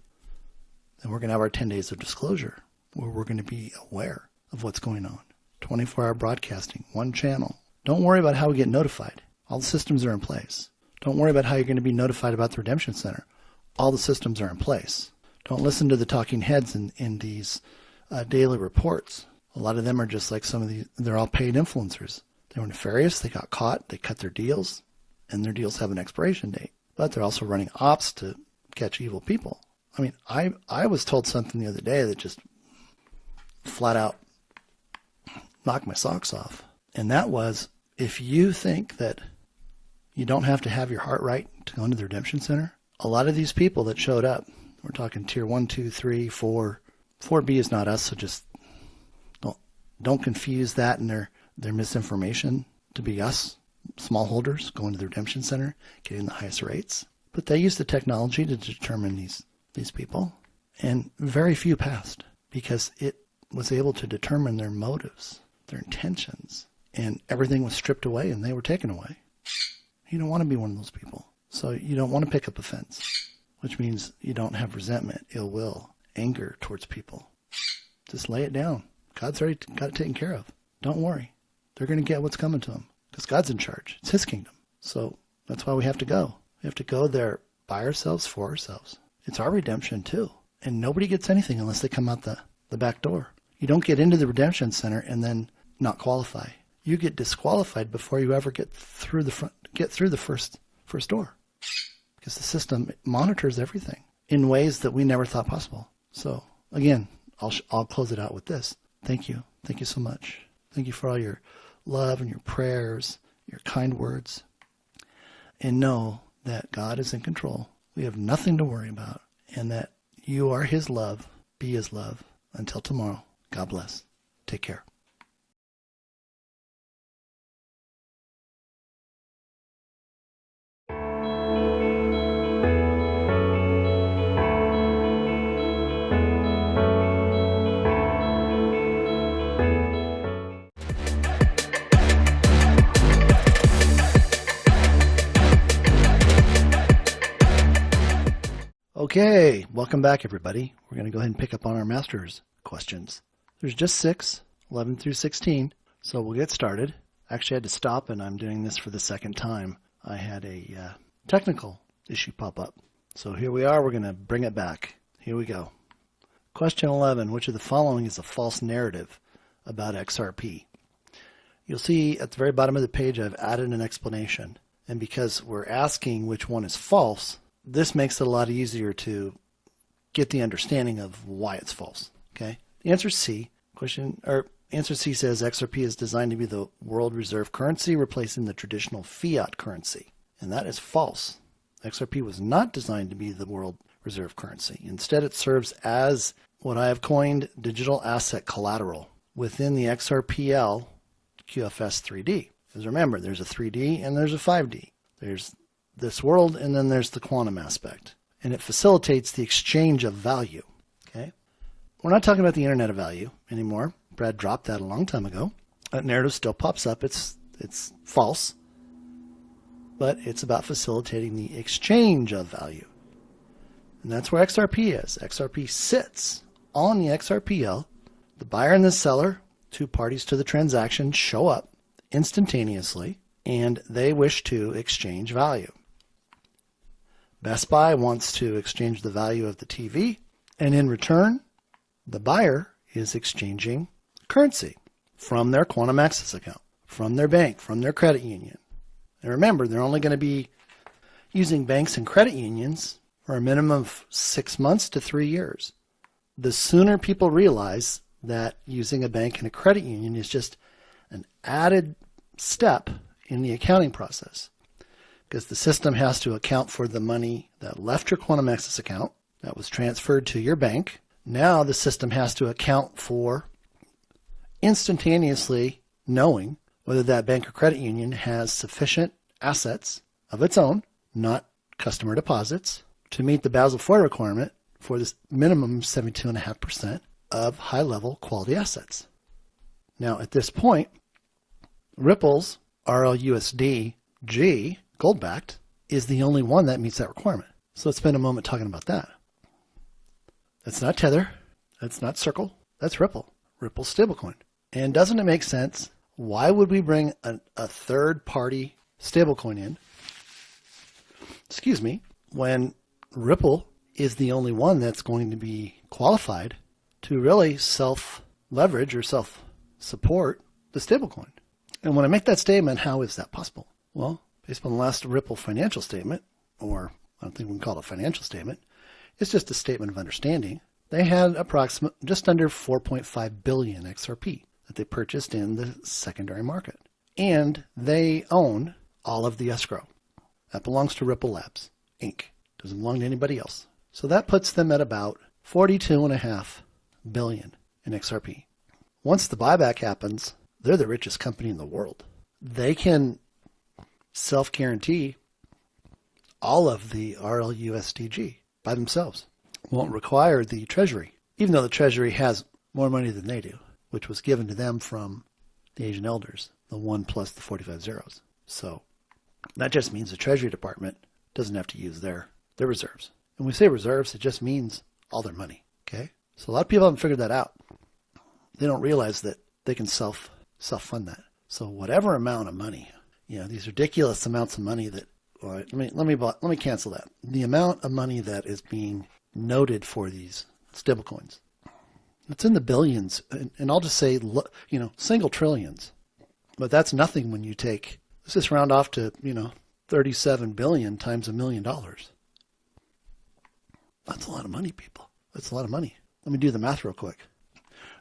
Then we're going to have our 10 days of disclosure, where we're going to be aware of what's going on. 24-hour broadcasting, one channel. Don't worry about how we get notified. All the systems are in place. Don't worry about how you're going to be notified about the Redemption Center. All the systems are in place. Don't listen to the talking heads in these daily reports. A lot of them are just like some of these, they're all paid influencers. They were nefarious, they got caught, they cut their deals, and their deals have an expiration date. But they're also running ops to catch evil people. I mean, I was told something the other day that just flat out knocked my socks off. And that was, if you think that you don't have to have your heart right to go into the Redemption Center, a lot of these people that showed up, we're talking tier 1, 2, 3, 4. 4B is not us, so just don't confuse that and their misinformation to be us, smallholders, going to the Redemption Center, getting the highest rates. But they used the technology to determine these people, and very few passed because it was able to determine their motives, their intentions, and everything was stripped away and they were taken away. You don't want to be one of those people. So you don't want to pick up offense, which means you don't have resentment, ill will, anger towards people. Just lay it down. God's already got it taken care of. Don't worry. They're going to get what's coming to them because God's in charge. It's his kingdom. So that's why we have to go. We have to go there by ourselves, for ourselves. It's our redemption too. And nobody gets anything unless they come out the back door. You don't get into the Redemption Center and then not qualify. You get disqualified before you ever get through the first door. Because the system monitors everything in ways that we never thought possible. So again, I'll close it out with this. Thank you. Thank you so much. Thank you for all your love and your prayers, your kind words. And know that God is in control. We have nothing to worry about. And that you are his love. Be his love. Until tomorrow, God bless. Take care. Okay, welcome back everybody. We're going to go ahead and pick up on our master's questions. There's just 6, 11 through 16, so we'll get started. Actually, I had to stop and I'm doing this for the second time. I had a technical issue pop up. So here we are, we're going to bring it back. Here we go. Question 11, which of the following is a false narrative about XRP? You'll see at the very bottom of the page I've added an explanation. And because we're asking which one is false, this makes it a lot easier to get the understanding of why it's false. Okay. The answer is C. Answer C says XRP is designed to be the world reserve currency, replacing the traditional fiat currency. And that is false. XRP was not designed to be the world reserve currency. Instead, it serves as what I have coined digital asset collateral within the XRPL QFS 3D. Because remember, there's a 3D and there's a 5D. There's this world, and then there's the quantum aspect. And it facilitates the exchange of value. Okay? We're not talking about the Internet of Value anymore. Brad dropped that a long time ago. That narrative still pops up. It's false. But it's about facilitating the exchange of value. And that's where XRP is. XRP sits on the XRPL. The buyer and the seller, two parties to the transaction, show up instantaneously, and they wish to exchange value. Best Buy wants to exchange the value of the TV, and in return, the buyer is exchanging currency from their Quantum Access account, from their bank, from their credit union. And remember, they're only going to be using banks and credit unions for a minimum of 6 months to 3 years. The sooner people realize that using a bank and a credit union is just an added step in the accounting process, because the system has to account for the money that left your Quantum Access account that was transferred to your bank. Now the system has to account for instantaneously knowing whether that bank or credit union has sufficient assets of its own, not customer deposits, to meet the Basel IV requirement for this minimum 72.5% of high-level quality assets. Now, at this point, Ripple's RLUSD-G, gold-backed, is the only one that meets that requirement. So let's spend a moment talking about that. That's not Tether. That's not Circle. That's Ripple. Ripple's stablecoin. And doesn't it make sense? Why would we bring a third-party stablecoin in, when Ripple is the only one that's going to be qualified to really self-leverage or self-support the stablecoin? And when I make that statement, how is that possible? Well, based on the last Ripple financial statement, or I don't think we can call it a financial statement, it's just a statement of understanding. They had just under 4.5 billion XRP that they purchased in the secondary market. And they own all of the escrow. That belongs to Ripple Labs, Inc. Doesn't belong to anybody else. So that puts them at about 42.5 billion in XRP. Once the buyback happens, they're the richest company in the world. They can self-guarantee all of the RLUSDG by themselves. Won't require the Treasury, even though the Treasury has more money than they do, which was given to them from the Asian elders, the 1 plus the 45 zeros. So that just means the Treasury Department doesn't have to use their reserves. And when we say reserves, it just means all their money. Okay? So a lot of people haven't figured that out. They don't realize that they can self-fund that. So whatever amount of money, these ridiculous amounts of money that, let me cancel that. The amount of money that is being noted for these stablecoins, it's in the billions, and I'll just say, single trillions. But that's nothing when you take, let's just round off to, 37 billion times $1 million. That's a lot of money, people. That's a lot of money. Let me do the math real quick.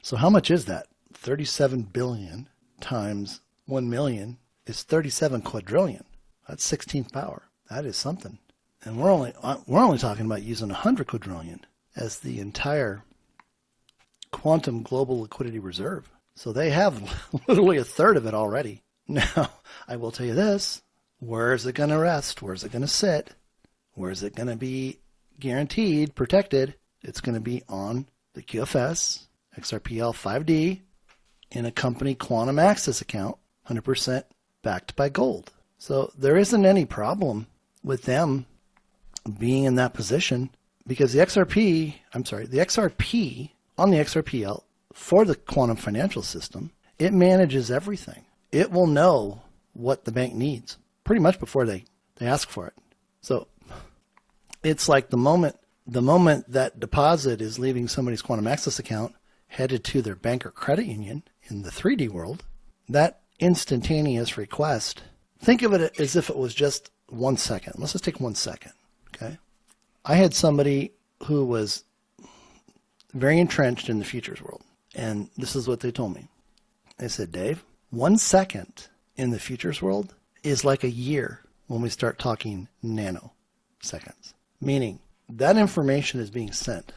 So how much is that? 37 billion times 1 million is 37 quadrillion. That's 16th power. That is something. And we're only talking about using 100 quadrillion as the entire quantum global liquidity reserve. So they have literally a third of it already. Now, I will tell you this. Where is it going to rest? Where is it going to sit? Where is it going to be guaranteed, protected? It's going to be on the QFS, XRPL 5D, in a company quantum access account, 100% backed by gold. So there isn't any problem with them being in that position, because the XRP on the XRPL for the quantum financial system, it manages everything. It will know what the bank needs pretty much before they ask for it. So it's like the moment that deposit is leaving somebody's quantum access account headed to their bank or credit union in the 3D world, that instantaneous request, think of it as if it was just 1 second. Let's just take 1 second, okay? I had somebody who was very entrenched in the futures world, and this is what they told me. They said, Dave, 1 second in the futures world is like a year when we start talking nanoseconds, meaning that information is being sent,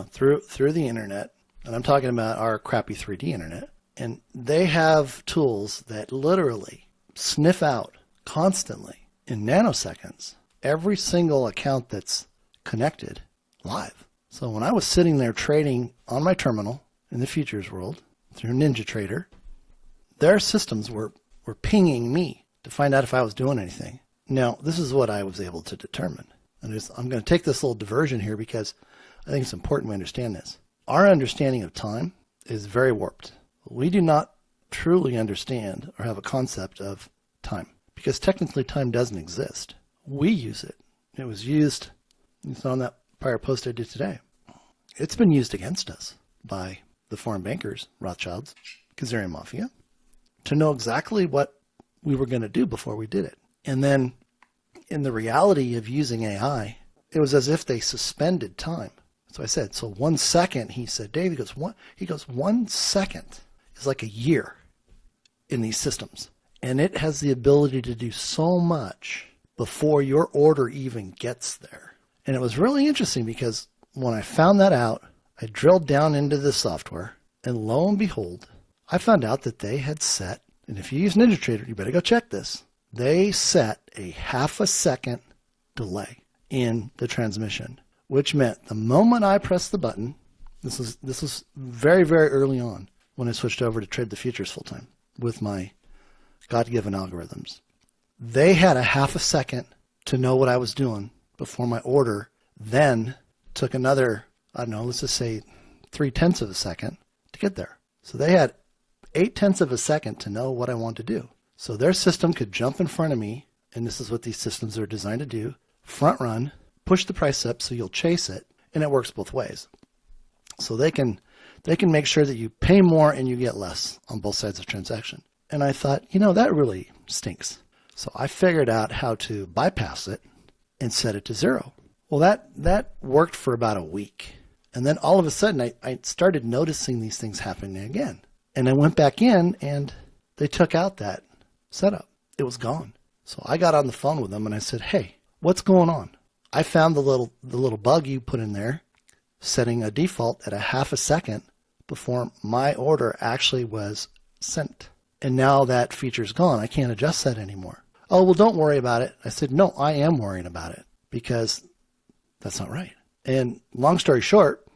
through the internet, and I'm talking about our crappy 3D internet, and they have tools that literally sniff out constantly in nanoseconds every single account that's connected live. So when I was sitting there trading on my terminal in the futures world through NinjaTrader, their systems were pinging me to find out if I was doing anything. Now, this is what I was able to determine. And I'm going to take this little diversion here because I think it's important we understand this. Our understanding of time is very warped. We do not truly understand or have a concept of time because technically time doesn't exist. We use it. It was used, it's on that prior post I did today. It's been used against us by the foreign bankers, Rothschilds, Khazarian Mafia, to know exactly what we were going to do before we did it. And then in the reality of using AI, it was as if they suspended time. So I said, so 1 second, he said, Dave, he goes, 1 second is like a year in these systems. And it has the ability to do so much before your order even gets there. And it was really interesting because when I found that out, I drilled down into the software, and lo and behold, I found out that they had set, and if you use NinjaTrader, you better go check this. they set a half a second delay in the transmission, which meant the moment I pressed the button, this was very, very early on when I switched over to trade the futures full time with my God-given algorithms. They had a half a second to know what I was doing before my order then took another, I don't know, let's just say 0.3 of a second to get there. So they had 0.8 of a second to know what I wanted to do. So their system could jump in front of me, and this is what these systems are designed to do, front run, push the price up so you'll chase it, and it works both ways. So they can make sure that you pay more and you get less on both sides of the transaction. And I thought, that really stinks. So I figured out how to bypass it and set it to 0. Well, that worked for about a week. And then all of a sudden, I started noticing these things happening again. And I went back in, and they took out that setup. It was gone. So I got on the phone with them, and I said, hey, what's going on? I found the little bug you put in there, setting a default at a half a second before my order actually was sent. And now that feature's gone. I can't adjust that anymore. Oh, well, don't worry about it. I said, no, I am worrying about it because that's not right. And long story short,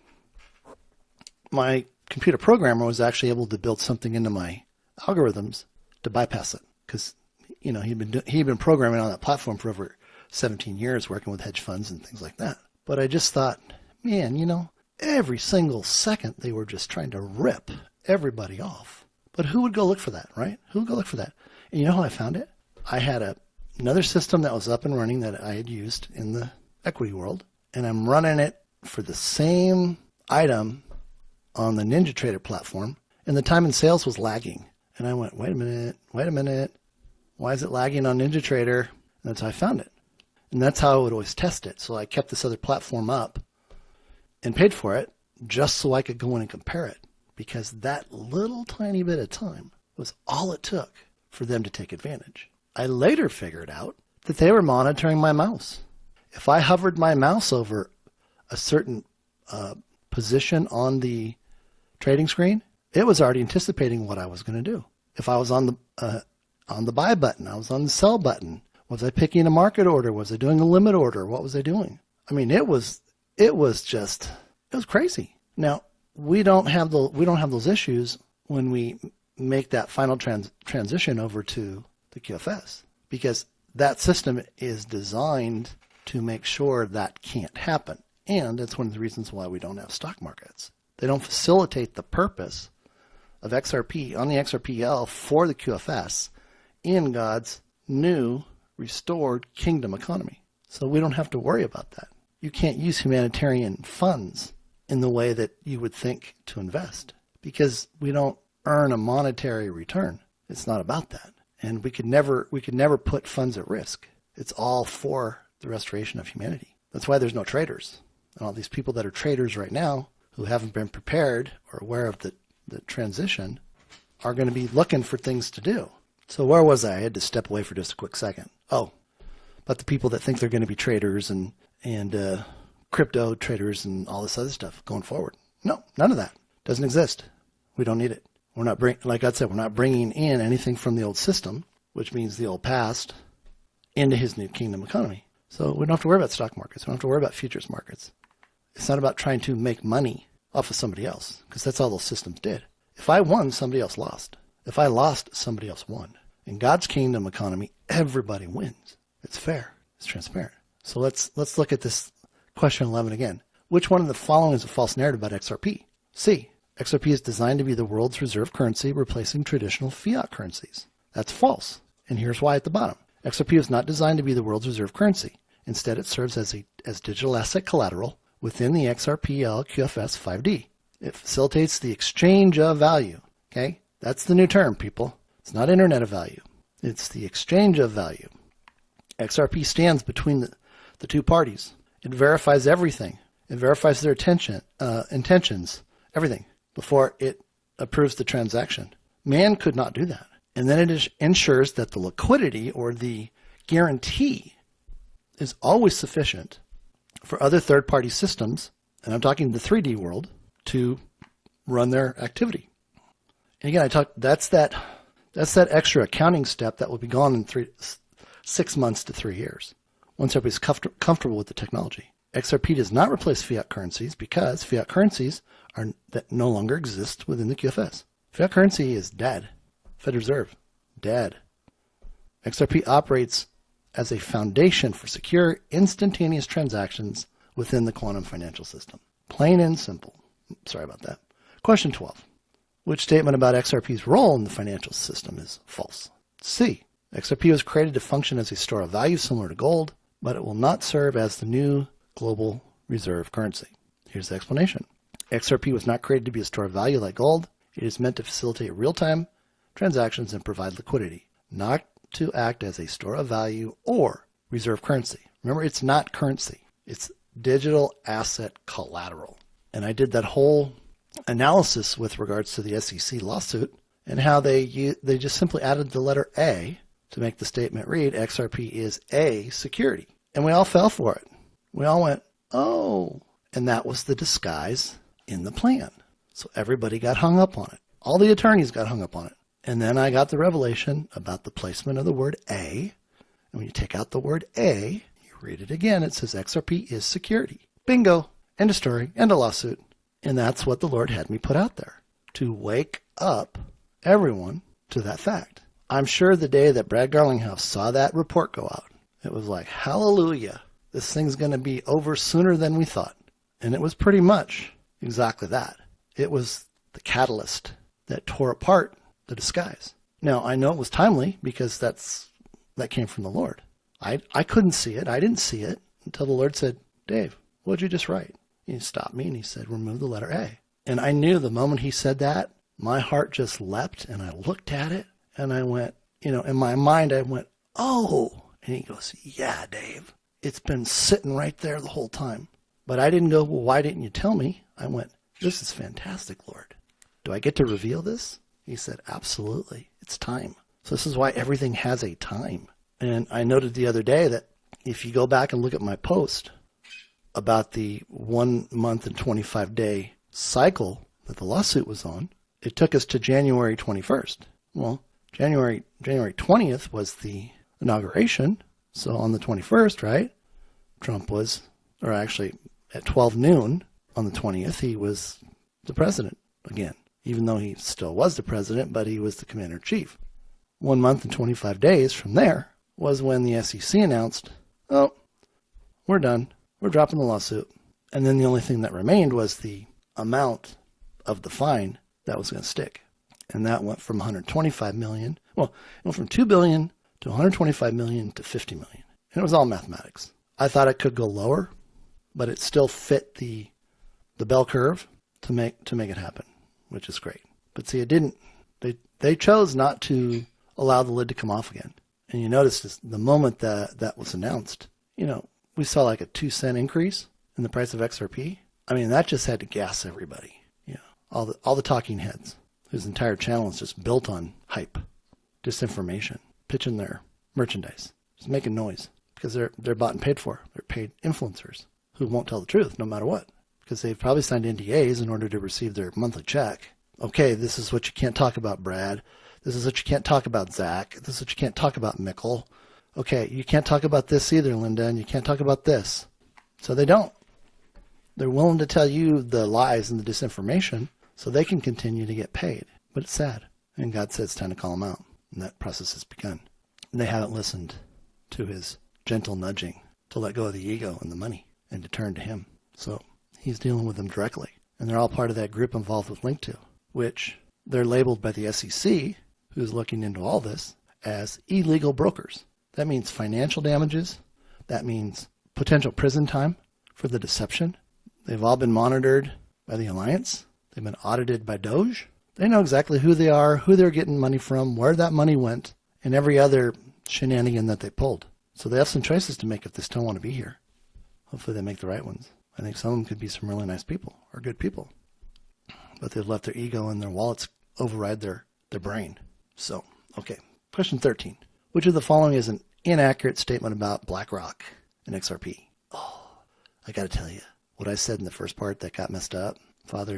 my computer programmer was actually able to build something into my algorithms to bypass it because, he'd been programming on that platform for over 17 years, working with hedge funds and things like that. But I just thought, man, every single second they were just trying to rip everybody off. But who would go look for that, right? Who would go look for that? And you know how I found it? I had another system that was up and running that I had used in the equity world, and I'm running it for the same item on the NinjaTrader platform, and the time in sales was lagging. And I went, wait a minute. Why is it lagging on NinjaTrader? And that's how I found it. And that's how I would always test it. So I kept this other platform up and paid for it just so I could go in and compare it, because that little tiny bit of time was all it took for them to take advantage. I later figured out that they were monitoring my mouse. If I hovered my mouse over a certain position on the trading screen, it was already anticipating what I was going to do. If I was on the buy button, I was on the sell button. Was I picking a market order? Was I doing a limit order? What was I doing? I mean, it was crazy. Now, we don't have those issues when we make that final transition over to the QFS, because that system is designed to make sure that can't happen. And it's one of the reasons why we don't have stock markets. They don't facilitate the purpose of XRP on the XRPL for the QFS in God's new restored kingdom economy. So we don't have to worry about that. You can't use humanitarian funds in the way that you would think to invest, because we don't earn a monetary return. It's not about that. And we could never put funds at risk. It's all for the restoration of humanity. That's why there's no traders. And all these people that are traders right now who haven't been prepared or aware of the transition are going to be looking for things to do. So where was I? I had to step away for just a quick second. Oh, about the people that think they're going to be traders and crypto traders and all this other stuff going forward. No, none of that. Doesn't exist. We don't need it. We're not like I said, we're not bringing in anything from the old system, which means the old past, into his new kingdom economy. So we don't have to worry about stock markets. We don't have to worry about futures markets. It's not about trying to make money off of somebody else, because that's all those systems did. If I won, somebody else lost. If I lost, somebody else won. In God's kingdom economy, everybody wins. It's fair. It's transparent. So let's look at this question 11 again. Which one of the following is a false narrative about XRP? C. XRP is designed to be the world's reserve currency, replacing traditional fiat currencies. That's false. And here's why at the bottom. XRP is not designed to be the world's reserve currency. Instead, it serves as digital asset collateral within the XRPL QFS 5D. It facilitates the exchange of value. Okay? That's the new term, people. It's not internet of value. It's the exchange of value. XRP stands between the two parties. It verifies everything. It verifies their intentions, everything, before it approves the transaction. Man could not do that. And then it ensures that the liquidity or the guarantee is always sufficient for other third-party systems, and I'm talking the 3D world, to run their activity. And again, that's that extra accounting step that will be gone in 6 months to 3 years. Once everybody's comfortable with the technology. XRP does not replace fiat currencies because fiat currencies that no longer exist within the QFS. Fiat currency is dead. Fed Reserve, dead. XRP operates as a foundation for secure, instantaneous transactions within the quantum financial system. Plain and simple. Sorry about that. Question 12. Which statement about XRP's role in the financial system is false? C. XRP was created to function as a store of value similar to gold, but it will not serve as the new global reserve currency. Here's the explanation. XRP was not created to be a store of value like gold. It is meant to facilitate real-time transactions and provide liquidity, not to act as a store of value or reserve currency. Remember, it's not currency. It's digital asset collateral. And I did that whole analysis with regards to the SEC lawsuit and how they just simply added the letter A to make the statement read, XRP is a security. And we all fell for it. We all went, oh, and that was the disguise in the plan. So everybody got hung up on it. All the attorneys got hung up on it. And then I got the revelation about the placement of the word A. And when you take out the word A, you read it again, it says XRP is security. Bingo. End of story. End of lawsuit. And that's what the Lord had me put out there, to wake up everyone to that fact. I'm sure the day that Brad Garlinghouse saw that report go out, it was like, hallelujah, this thing's going to be over sooner than we thought. And it was pretty much exactly that. It was the catalyst that tore apart the disguise. Now, I know it was timely because that came from the Lord. I couldn't see it. I didn't see it until the Lord said, Dave, what'd you just write? He stopped me and he said, remove the letter A. And I knew the moment he said that, my heart just leapt and I looked at it and I went, in my mind, I went, oh. And he goes, yeah, Dave, it's been sitting right there the whole time. But I didn't go, well, why didn't you tell me? I went, this is fantastic, Lord. Do I get to reveal this? He said, absolutely. It's time. So this is why everything has a time. And I noted the other day that if you go back and look at my post about the 1 month and 25 day cycle that the lawsuit was on, it took us to January 21st. Well, January 20th was the inauguration. So on the 21st, right, Trump was, or actually at 12 noon on the 20th, he was the president again, even though he still was the president, but he was the commander-in-chief. 1 month and 25 days from there was when the SEC announced, oh, we're done. We're dropping the lawsuit. And then the only thing that remained was the amount of the fine that was going to stick. And that went from $125 million. Well, it went from $2 billion to $125 million to $50 million. And it was all mathematics. I thought it could go lower, but it still fit the bell curve to make it happen, which is great. But see, it didn't. They chose not to allow the lid to come off again. And you notice this, the moment that was announced, we saw like a 2-cent increase in the price of XRP. I mean, that just had to gas everybody. All the talking heads whose entire channel is just built on hype, disinformation, pitching their merchandise, just making noise because they're bought and paid for. They're paid influencers who won't tell the truth no matter what because they've probably signed NDAs in order to receive their monthly check. Okay, this is what you can't talk about, Brad. This is what you can't talk about, Zach. This is what you can't talk about, Mikkel. Okay, you can't talk about this either, Linda, and you can't talk about this. So they don't. They're willing to tell you the lies and the disinformation so they can continue to get paid. But it's sad. And God said it's time to call them out. And that process has begun. And they haven't listened to his gentle nudging to let go of the ego and the money and to turn to him. So he's dealing with them directly. And they're all part of that group involved with Link2, which they're labeled by the SEC, who's looking into all this, as illegal brokers. That means financial damages. That means potential prison time for the deception. They've all been monitored by the Alliance. They've been audited by Doge. They know exactly who they are, who they're getting money from, where that money went, and every other shenanigan that they pulled. So they have some choices to make if they still want to be here. Hopefully they make the right ones. I think some of them could be some really nice people or good people. But they've let their ego and their wallets override their brain. So, okay. Question 13. Which of the following is an inaccurate statement about BlackRock and XRP? Oh, I got to tell you, what I said in the first part that got messed up, Father,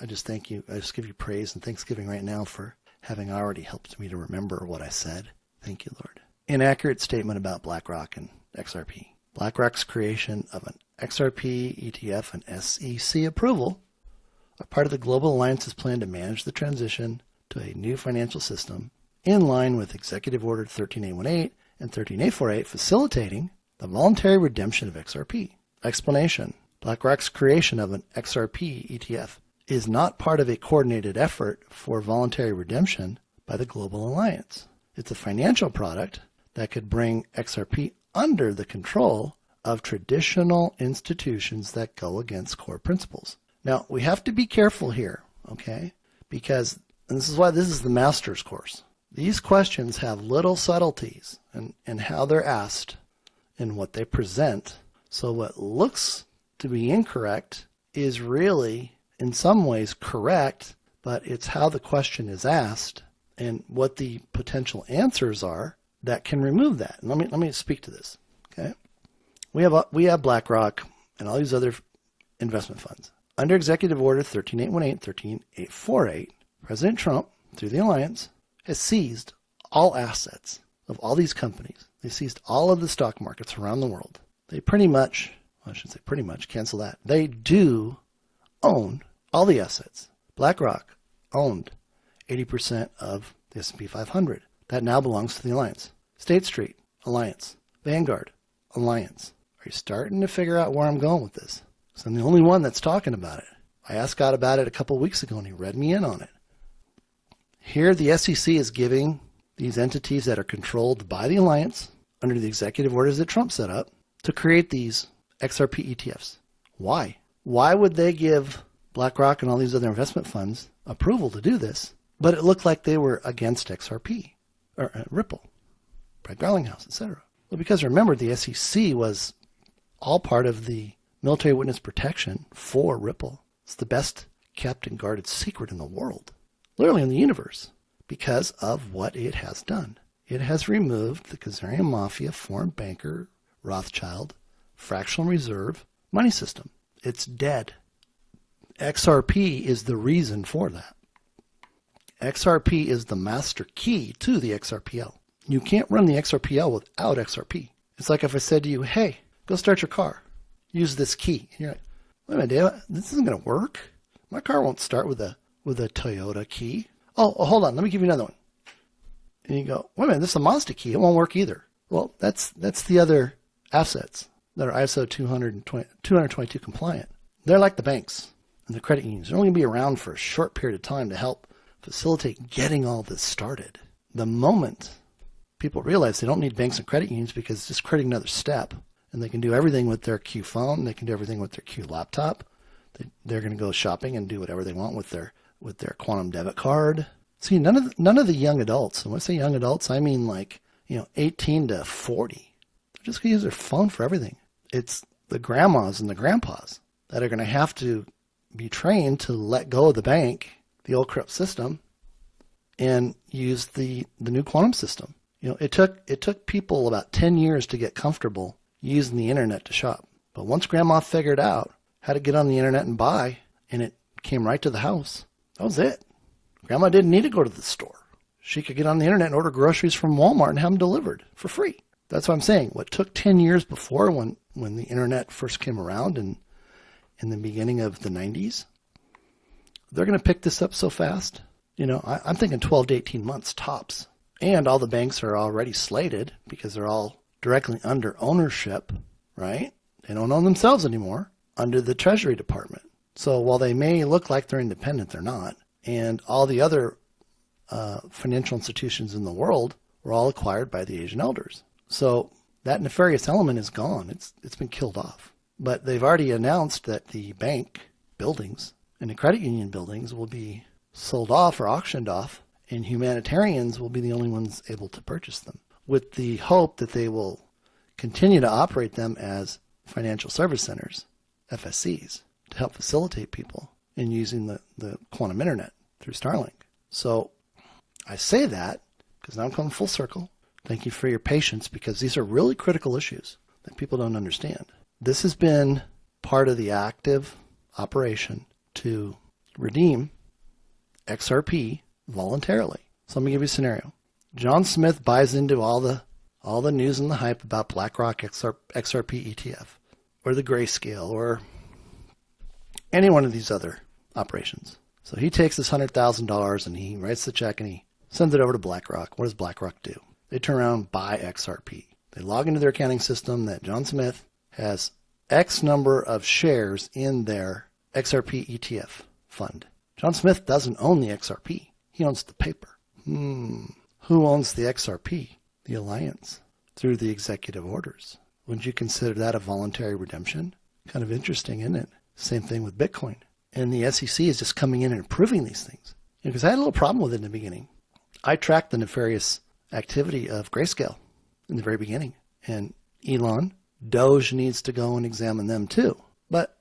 I just thank you. I just give you praise and thanksgiving right now for having already helped me to remember what I said. Thank you, Lord. inaccurate statement about BlackRock and XRP. BlackRock's creation of an XRP ETF and SEC approval are part of the global alliance's plan to manage the transition to a new financial system in line with Executive Order 13818 and 13848, facilitating the voluntary redemption of XRP. Explanation: BlackRock's creation of an XRP ETF is not part of a coordinated effort for voluntary redemption by the Global Alliance. It's a financial product that could bring XRP under the control of traditional institutions that go against core principles. Now, we have to be careful here, okay? Because, and this is why this is the master's course, these questions have little subtleties in how they're asked and what they present. So what looks to be incorrect is really, in some ways, correct, but it's how the question is asked and what the potential answers are that can remove that. And let me speak to this. Okay, we have BlackRock and all these other investment funds under Executive Order 13818, 13848. President Trump, through the alliance, has seized all assets of all these companies. They seized all of the stock markets around the world. They pretty much, well, I shouldn't say pretty much, cancel that. They do own all the assets. BlackRock owned 80% of the S&P 500. That now belongs to the alliance. State Street, alliance. Vanguard, alliance. Are you starting to figure out where I'm going with this? Because I'm the only one that's talking about it. I asked God about it a couple of weeks ago, and he read me in on it. Here, the SEC is giving these entities that are controlled by the alliance under the executive orders that Trump set up to create these XRP ETFs. Why? Why would they give BlackRock and all these other investment funds approval to do this, but it looked like they were against XRP, or Ripple, Brett Garlinghouse, etc.? Well, because remember, the SEC was all part of the military witness protection for Ripple. It's the best kept and guarded secret in the world, literally in the universe, because of what it has done. It has removed the Khazarian Mafia, foreign banker, Rothschild, fractional reserve money system. It's dead. XRP is the reason for that. XRP is the master key to the XRPL. You can't run the XRPL without XRP. It's like if I said to you, hey, go start your car. Use this key. And you're like, wait a minute, Dave, this isn't going to work. My car won't start with a Toyota key. Oh, hold on. Let me give you another one. And you go, wait a minute, this is a Mazda key. It won't work either. Well, that's the other assets that are ISO 222 compliant. They're like the banks and the credit unions. They're only going to be around for a short period of time to help facilitate getting all this started. The moment people realize they don't need banks and credit unions because it's just creating another step, and they can do everything with their Q phone, they can do everything with their Q laptop, they're going to go shopping and do whatever they want with their quantum debit card. See, none of the young adults, and when I say young adults, I mean 18 to 40. They're just going to use their phone for everything. It's the grandmas and the grandpas that are going to have to be trained to let go of the bank, the old corrupt system, and use the new quantum system. It took people about 10 years to get comfortable using the internet to shop. But once grandma figured out how to get on the internet and buy, and it came right to the house, that was it. Grandma didn't need to go to the store. She could get on the internet and order groceries from Walmart and have them delivered for free. That's what I'm saying. What took 10 years before, when the internet first came around in the beginning of the 90s, they're going to pick this up so fast. I'm thinking 12 to 18 months tops. And all the banks are already slated because they're all directly under ownership, right? They don't own themselves anymore, under the Treasury Department. So while they may look like they're independent, they're not. And all the other financial institutions in the world were all acquired by the Asian elders. So that nefarious element is gone. It's been killed off. But they've already announced that the bank buildings and the credit union buildings will be sold off or auctioned off, and humanitarians will be the only ones able to purchase them, with the hope that they will continue to operate them as financial service centers, FSCs, to help facilitate people in using the quantum internet through Starlink. So I say that because now I'm coming full circle. Thank you for your patience, because these are really critical issues that people don't understand. This has been part of the active operation to redeem XRP voluntarily. So let me give you a scenario. John Smith buys into all the all the news and the hype about BlackRock XRP ETF or the Grayscale or any one of these other operations. So he takes this $100,000 and he writes the check and he sends it over to BlackRock. What does BlackRock do? They turn around and buy XRP. They log into their accounting system that John Smith has X number of shares in their XRP ETF fund. John Smith doesn't own the XRP. He owns the paper. Who owns the XRP? The Alliance, through the executive orders. Wouldn't you consider that a voluntary redemption? Kind of interesting, isn't it? Same thing with Bitcoin. And the SEC is just coming in and approving these things. Because I had a little problem with it in the beginning. I tracked the nefarious activity of Grayscale in the very beginning. And Elon, Doge needs to go and examine them too. But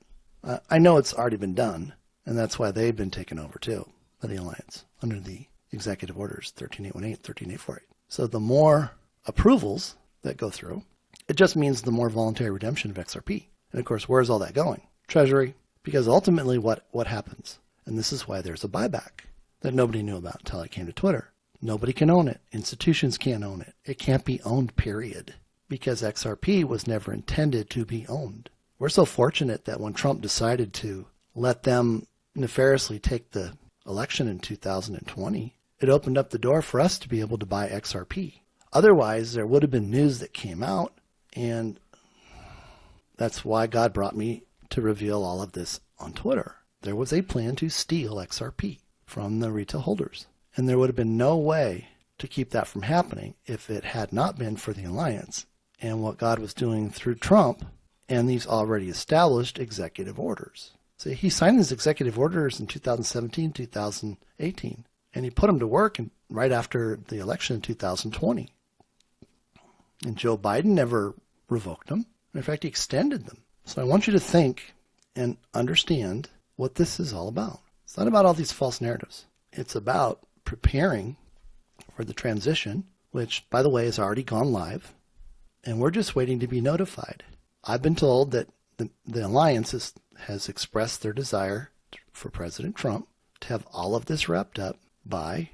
I know it's already been done. And that's why they've been taken over too by the Alliance under the executive orders 13818, 13848. So the more approvals that go through, it just means the more voluntary redemption of XRP. And of course, where's all that going? Treasury. Because ultimately what happens, and this is why there's a buyback that nobody knew about until I came to Twitter. Nobody can own it. Institutions can't own it. It can't be owned, period. Because XRP was never intended to be owned. We're so fortunate that when Trump decided to let them nefariously take the election in 2020, it opened up the door for us to be able to buy XRP. Otherwise, there would have been news that came out, and that's why God brought me to reveal all of this on Twitter. There was a plan to steal XRP from the retail holders, and there would have been no way to keep that from happening if it had not been for the Alliance and what God was doing through Trump and these already established executive orders. See, he signed these executive orders in 2017, 2018, and he put them to work right after the election in 2020. And Joe Biden never revoked them. In fact, he extended them. So I want you to think and understand what this is all about. It's not about all these false narratives. It's about preparing for the transition, which, by the way, has already gone live, and we're just waiting to be notified. I've been told that the Alliance has expressed their desire for President Trump to have all of this wrapped up by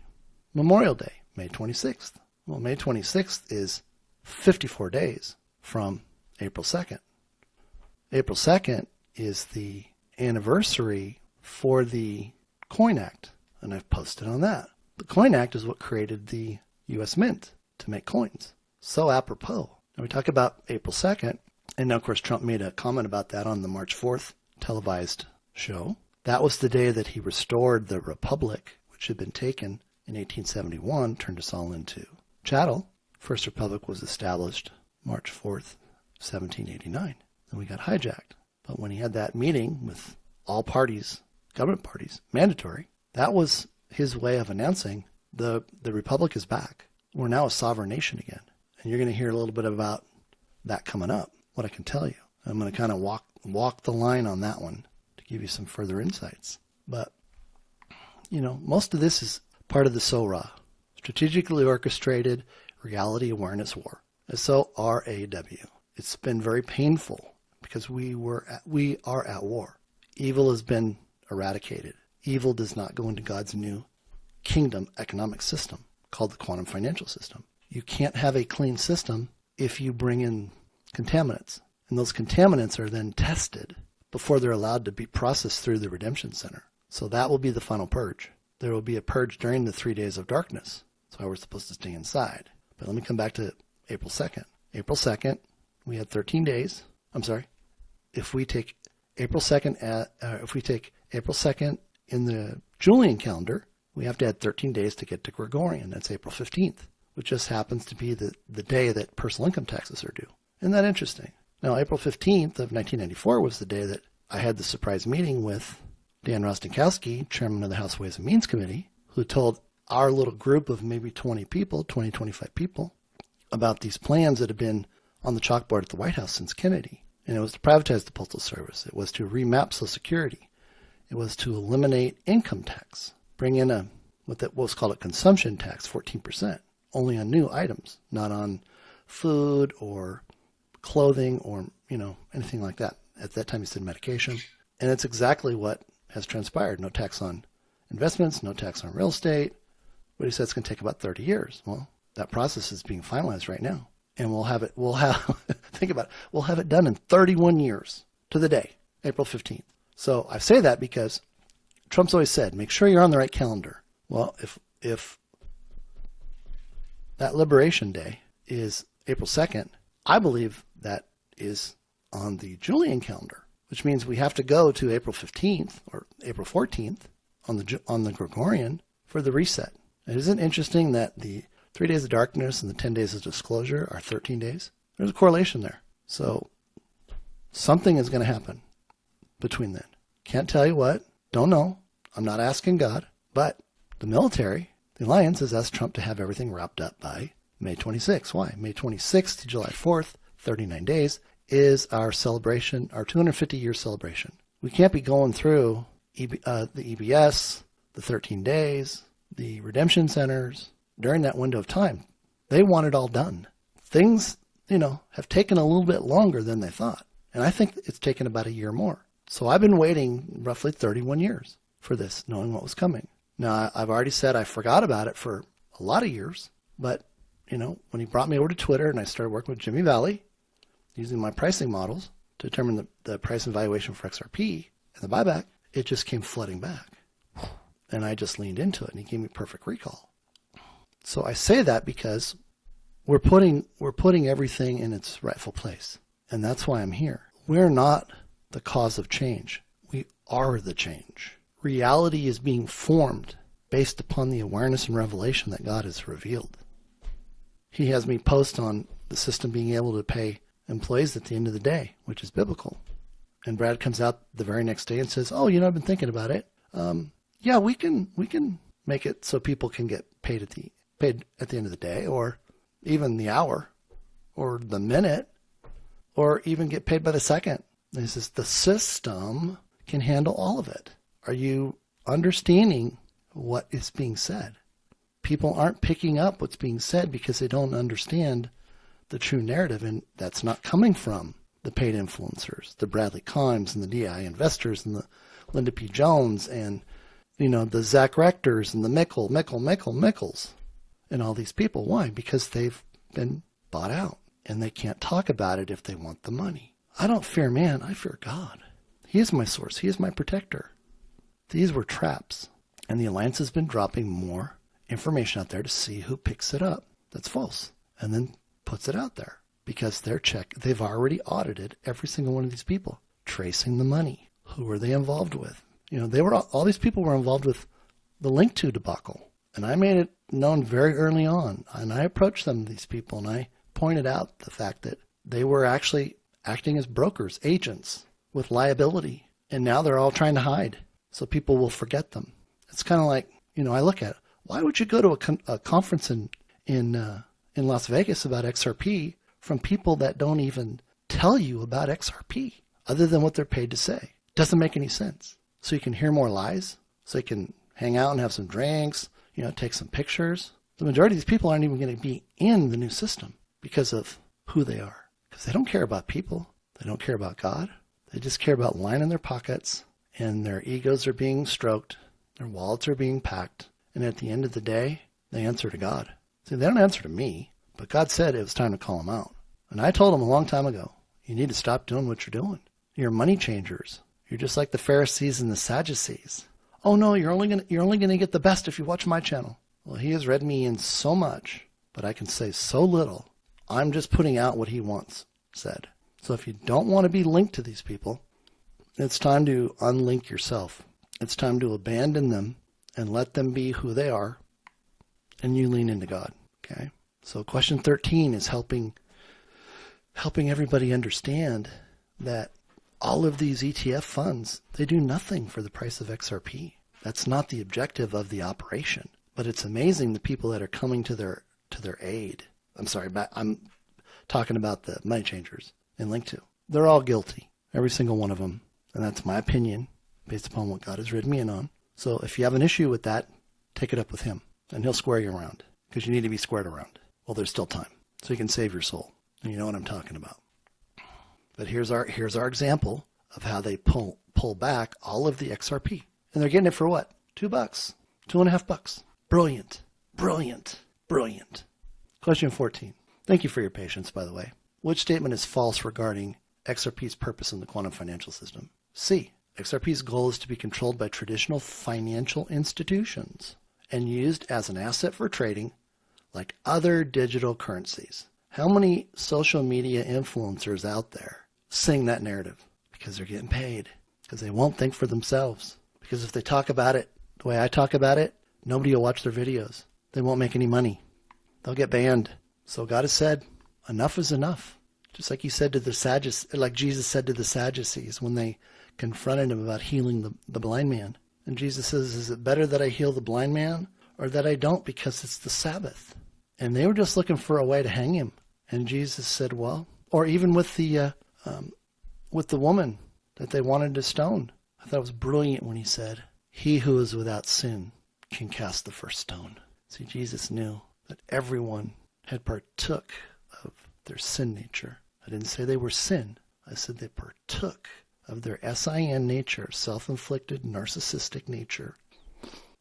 Memorial Day, May 26th. Well, May 26th is 54 days from April 2nd. April 2nd is the anniversary for the Coin Act, and I've posted on that. The Coin Act is what created the U.S. Mint to make coins. So apropos. Now we talk about April 2nd, and now, of course, Trump made a comment about that on the March 4th televised show. That was the day that he restored the Republic, which had been taken in 1871, turned us all into chattel. First Republic was established March 4th, 1789. Then we got hijacked. But when he had that meeting with all parties, government parties, mandatory, that was his way of announcing the Republic is back. We're now a sovereign nation again. And you're going to hear a little bit about that coming up, what I can tell you. I'm going to kind of walk the line on that one to give you some further insights. But, most of this is part of the SORAW, Strategically Orchestrated Reality Awareness War, SORAW. It's been very painful because we are at war. Evil has been eradicated. Evil does not go into God's new kingdom economic system called the quantum financial system. You can't have a clean system if you bring in contaminants. And those contaminants are then tested before they're allowed to be processed through the redemption center. So that will be the final purge. There will be a purge during the 3 days of darkness. That's why we're supposed to stay inside. But let me come back to April 2nd. April 2nd, we had 13 days. I'm sorry. If we take April 2nd in the Julian calendar, we have to add 13 days to get to Gregorian. That's April 15th, which just happens to be the day that personal income taxes are due. Isn't that interesting? Now, April 15th of 1994 was the day that I had the surprise meeting with Dan Rostenkowski, chairman of the House Ways and Means Committee, who told our little group of maybe 20 people, 20, 25 people, about these plans that have been on the chalkboard at the White House since Kennedy. And it was to privatize the Postal Service. It was to remap Social Security. It was to eliminate income tax, bring in what was called a consumption tax, 14%, only on new items, not on food or clothing or, anything like that. At that time, he said medication. And it's exactly what has transpired. No tax on investments, no tax on real estate. But he said it's going to take about 30 years. Well, that process is being finalized right now. And think about it, we'll have it done in 31 years to the day, April 15th. So I say that because Trump's always said, make sure you're on the right calendar. Well, if that Liberation Day is April 2nd, I believe that is on the Julian calendar, which means we have to go to April 15th or April 14th on the Gregorian for the reset. And isn't it interesting that the 3 days of darkness and the 10 days of disclosure are 13 days? There's a correlation there. So something is going to happen between then. Can't tell you what. Don't know. I'm not asking God. But the military, the alliance, has asked Trump to have everything wrapped up by May 26th. Why? May 26th to July 4th, 39 days, is our celebration, our 250-year celebration. We can't be going through the EBS, the 13 days, the redemption centers during that window of time. They want it all done. Things, have taken a little bit longer than they thought. And I think it's taken about a year more. So I've been waiting roughly 31 years for this, knowing what was coming. Now, I've already said I forgot about it for a lot of years. But, when he brought me over to Twitter and I started working with Jimmy Valley, using my pricing models to determine the price and valuation for XRP and the buyback, it just came flooding back. And I just leaned into it and he gave me perfect recall. So I say that because we're putting everything in its rightful place. And that's why I'm here. We're not the cause of change. We are the change. Reality is being formed based upon the awareness and revelation that God has revealed. He has me post on the system being able to pay employees at the end of the day, which is biblical. And Brad comes out the very next day and says, oh, I've been thinking about it. Yeah, we can make it so people can get paid at the end of the day, or even the hour, or the minute, or even get paid by the second. And he says the system can handle all of it. Are you understanding what is being said? People aren't picking up what's being said because they don't understand the true narrative, and that's not coming from the paid influencers, the Bradley Kimes and the DI investors and the Linda P. Jones and the Zach Rectors and the Mickles and all these people. Why? Because they've been bought out and they can't talk about it if they want the money. I don't fear man, I fear God. He is my source. He is my protector. These were traps, and the alliance has been dropping more information out there to see who picks it up that's false and then puts it out there because they've already audited every single one of these people, tracing the money. Who were they involved with? All these people were involved with the Link2 debacle. And I made it known very early on. And I approached these people, and I pointed out the fact that they were actually acting as brokers, agents with liability. And now they're all trying to hide so people will forget them. It's kind of like, I look at it. Why would you go to a conference in Las Vegas about XRP from people that don't even tell you about XRP other than what they're paid to say? Doesn't make any sense. So you can hear more lies, so you can hang out and have some drinks, take some pictures. The majority of these people aren't even going to be in the new system because of who they are. Because they don't care about people. They don't care about God. They just care about lining their pockets, and their egos are being stroked. Their wallets are being packed. And at the end of the day, they answer to God. See, they don't answer to me, but God said it was time to call them out. And I told them a long time ago, you need to stop doing what you're doing. You're money changers. You're just like the Pharisees and the Sadducees. Oh no, you're only gonna get the best if you watch my channel. Well, he has read me in so much, but I can say so little. I'm just putting out what he once said. So if you don't want to be linked to these people, it's time to unlink yourself. It's time to abandon them and let them be who they are, and you lean into God. Okay? So question 13 is helping everybody understand that all of these ETF funds, they do nothing for the price of XRP. That's not the objective of the operation. But it's amazing the people that are coming to their aid. I'm sorry, I'm talking about the money changers in Link2. They're all guilty, every single one of them. And that's my opinion based upon what God has read me in on. So if you have an issue with that, take it up with him and he'll square you around because you need to be squared around. Well, there's still time so you can save your soul. And you know what I'm talking about. But here's our example of how they pull back all of the XRP. And they're getting it for what? $2, $2.50. Brilliant. Question 14. Thank you for your patience, by the way. Which statement is false regarding XRP's purpose in the quantum financial system? C. XRP's goal is to be controlled by traditional financial institutions and used as an asset for trading like other digital currencies. How many social media influencers out there sing that narrative? Because they're getting paid. Because they won't think for themselves. Because if they talk about it the way I talk about it, nobody will watch their videos. They won't make any money. They'll get banned. So God has said, enough is enough. Just like he said to the Sadducees, like Jesus said to the Sadducees when they confronted him about healing the blind man. And Jesus says, is it better that I heal the blind man or that I don't because it's the Sabbath? And they were just looking for a way to hang him. And Jesus said, well, or even with the woman that they wanted to stone. I thought it was brilliant when he said, he who is without sin can cast the first stone. See, Jesus knew that everyone had partook of their sin nature. I didn't say they were sin. I said they partook of their SIN nature, self-inflicted, narcissistic nature.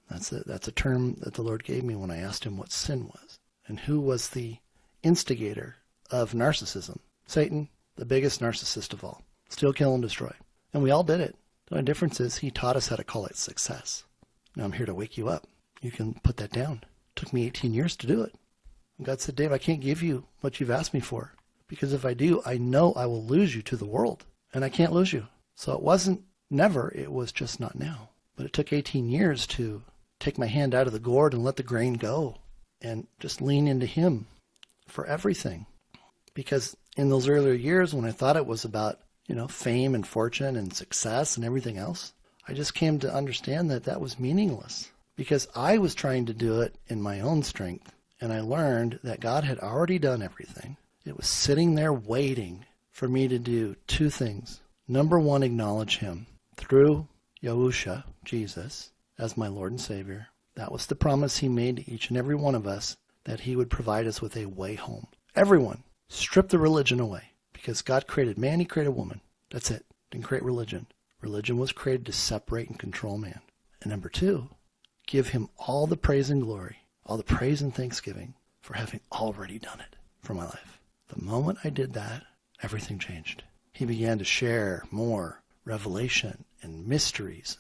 That's a term that the Lord gave me when I asked him what sin was. And who was the instigator of narcissism? Satan, the biggest narcissist of all. Steal, kill, and destroy. And we all did it. The only difference is he taught us how to call it success. Now I'm here to wake you up. You can put that down. It took me 18 years to do it. And God said, Dave, I can't give you what you've asked me for. Because if I do, I know I will lose you to the world. And I can't lose you. So it wasn't never, it was just not now. But it took 18 years to take my hand out of the gourd and let the grain go. And just lean into him for everything. Because in those earlier years when I thought it was about, fame and fortune and success and everything else, I just came to understand that that was meaningless. Because I was trying to do it in my own strength. And I learned that God had already done everything. It was sitting there waiting for me to do two things. Number one, acknowledge him through Yahusha, Jesus, as my Lord and Savior. That was the promise he made to each and every one of us, that he would provide us with a way home. Everyone, strip the religion away. Because God created man, he created woman. That's it. Didn't create religion. Religion was created to separate and control man. And number two, give him all the praise and glory, all the praise and thanksgiving for having already done it for my life. The moment I did that, everything changed. He began to share more revelation and mysteries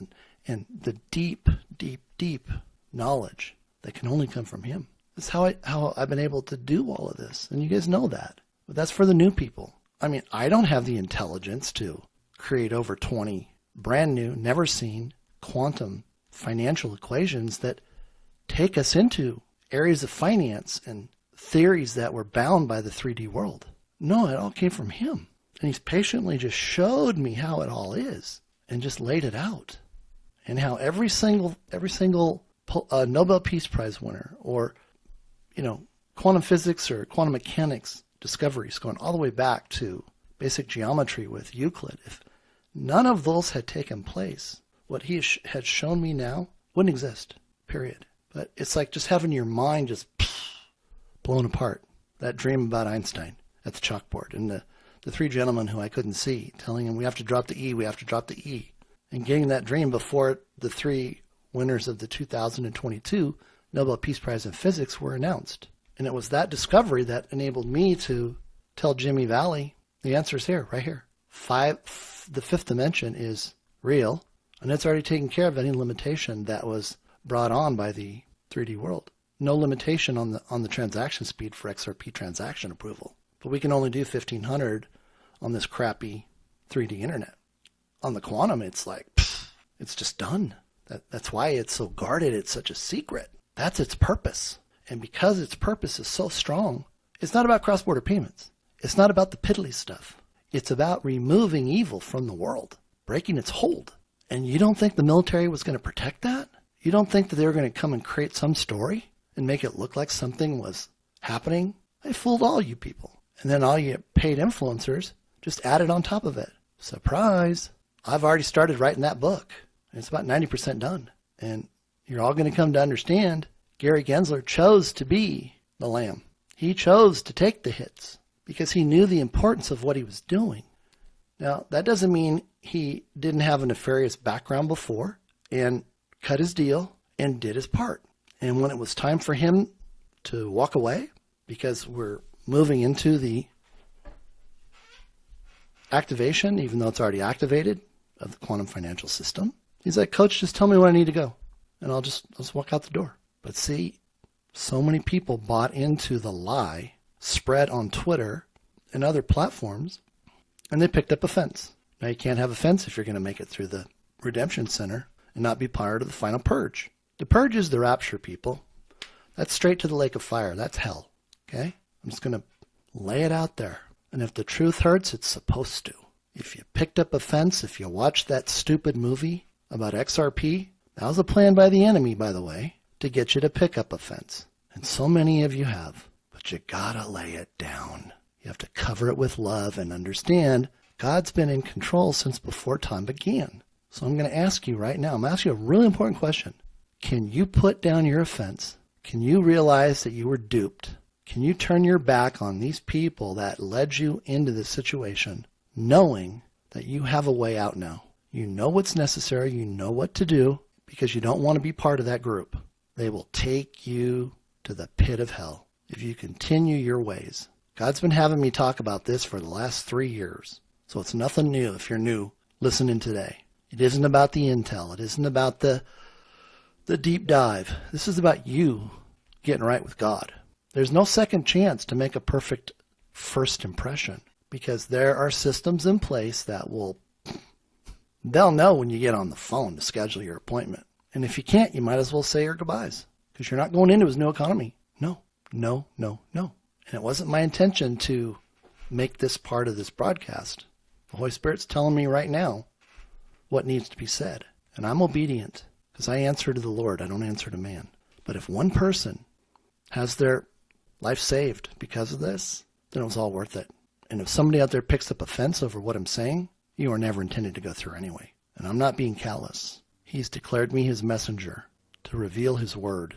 and the deep, deep, deep knowledge that can only come from him. That's how I've been able to do all of this. And you guys know that. But that's for the new people. I mean, I don't have the intelligence to create over 20 brand new, never seen quantum financial equations that take us into areas of finance and theories that were bound by the 3D world. No, it all came from him. And he's patiently just showed me how it all is and just laid it out. And how every single Nobel Peace Prize winner or, quantum physics or quantum mechanics discoveries going all the way back to basic geometry with Euclid, if none of those had taken place, what he had shown me now wouldn't exist, period. But it's like just having your mind just blown apart. That dream about Einstein at the chalkboard and the three gentlemen who I couldn't see telling him, we have to drop the E, we have to drop the E. And getting that dream before the three winners of the 2022 Nobel Peace Prize in Physics were announced. And it was that discovery that enabled me to tell Jimmy Valley, the answer is here, right here. The fifth dimension is real, and it's already taken care of any limitation that was brought on by the 3D world. No limitation on the transaction speed for XRP transaction approval. But we can only do 1,500 on this crappy 3D internet. On the quantum, it's like, it's just done. That's why it's so guarded. It's such a secret. That's its purpose. And because its purpose is so strong, it's not about cross-border payments. It's not about the piddly stuff. It's about removing evil from the world, breaking its hold. And you don't think the military was going to protect that? You don't think that they were going to come and create some story and make it look like something was happening? They fooled all you people. And then all you paid influencers just added on top of it. Surprise! I've already started writing that book. And it's about 90% done. And you're all going to come to understand Gary Gensler chose to be the lamb. He chose to take the hits because he knew the importance of what he was doing. Now, that doesn't mean he didn't have a nefarious background before and cut his deal and did his part. And when it was time for him to walk away, because we're moving into the activation, even though it's already activated, of the quantum financial system. He's like, Coach, just tell me where I need to go, and I'll just walk out the door. But see, so many people bought into the lie spread on Twitter and other platforms, and they picked up a fence. Now, you can't have a fence if you're going to make it through the redemption center and not be part of the final purge. The purge is the rapture, people. That's straight to the lake of fire. That's hell. Okay? I'm just going to lay it out there. And if the truth hurts, it's supposed to. If you picked up a fence, if you watched that stupid movie about XRP, that was a plan by the enemy, by the way, to get you to pick up a fence. And so many of you have. But you gotta lay it down. You have to cover it with love and understand God's been in control since before time began. So I'm going to ask you right now, I'm going to ask you a really important question. Can you put down your offense? Can you realize that you were duped? Can you turn your back on these people that led you into this situation, knowing that you have a way out now? You know what's necessary. You know what to do because you don't want to be part of that group. They will take you to the pit of hell if you continue your ways. God's been having me talk about this for the last 3 years. So it's nothing new if you're new listening today. It isn't about the intel. It isn't about the deep dive. This is about you getting right with God. There's no second chance to make a perfect first impression because there are systems in place that they'll know when you get on the phone to schedule your appointment. And if you can't, you might as well say your goodbyes because you're not going into his new economy. No, no, no, no. And it wasn't my intention to make this part of this broadcast. The Holy Spirit's telling me right now what needs to be said. And I'm obedient because I answer to the Lord. I don't answer to man. But if one person has their life saved because of this, then it was all worth it. And if somebody out there picks up offense over what I'm saying, you were never intended to go through anyway. And I'm not being callous. He's declared me his messenger to reveal his word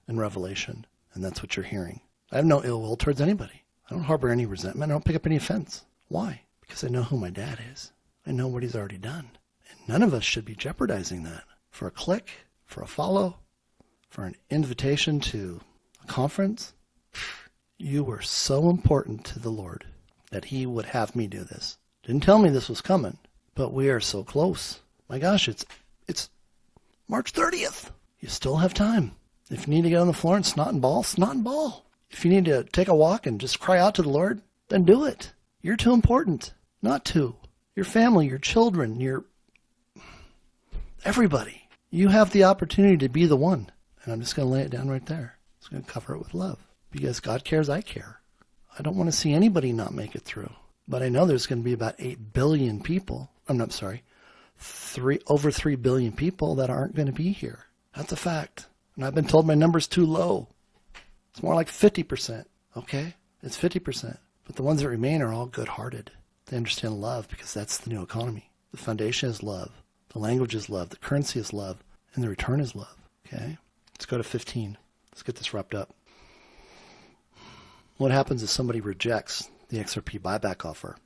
in Revelation. And that's what you're hearing. I have no ill will towards anybody. I don't harbor any resentment. I don't pick up any offense. Why? Because I know who my dad is. I know what he's already done. And none of us should be jeopardizing that for a click, for a follow, for an invitation to a conference. You were so important to the Lord that he would have me do this. Didn't tell me this was coming, but we are so close. My gosh, it's March 30th. You still have time. If you need to get on the floor and snot and ball. If you need to take a walk and just cry out to the Lord, then do it. You're too important not to. Your family, your children, your everybody. You have the opportunity to be the one. And I'm just going to lay it down right there. I'm just going to cover it with love. Because God cares, I care. I don't want to see anybody not make it through. But I know there's going to be about 8 billion people. Over 3 billion people that aren't going to be here. That's a fact. And I've been told my number's too low. It's more like 50%. Okay? It's 50%. But the ones that remain are all good-hearted. They understand love because that's the new economy. The foundation is love. The language is love. The currency is love. And the return is love. Okay? Let's go to 15. Let's get this wrapped up. What happens if somebody rejects the XRP buyback offer?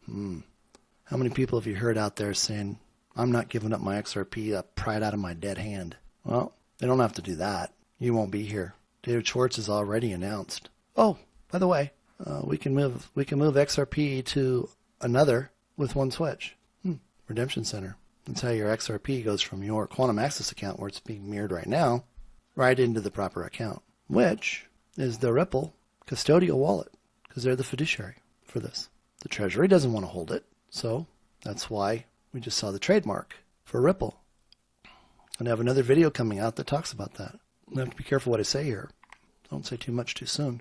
How many people have you heard out there saying, I'm not giving up my XRP, I pry it out of my dead hand? Well, they don't have to do that. You won't be here. David Schwartz has already announced. Oh, by the way, we can move XRP to another with one switch. Redemption Center. That's how your XRP goes from your Quantum Access account, where it's being mirrored right now, right into the proper account, which is the Ripple custodial wallet, because they're the fiduciary for this. The Treasury doesn't want to hold it, so that's why we just saw the trademark for Ripple. And I have another video coming out that talks about that. I have to be careful what I say here. Don't say too much too soon.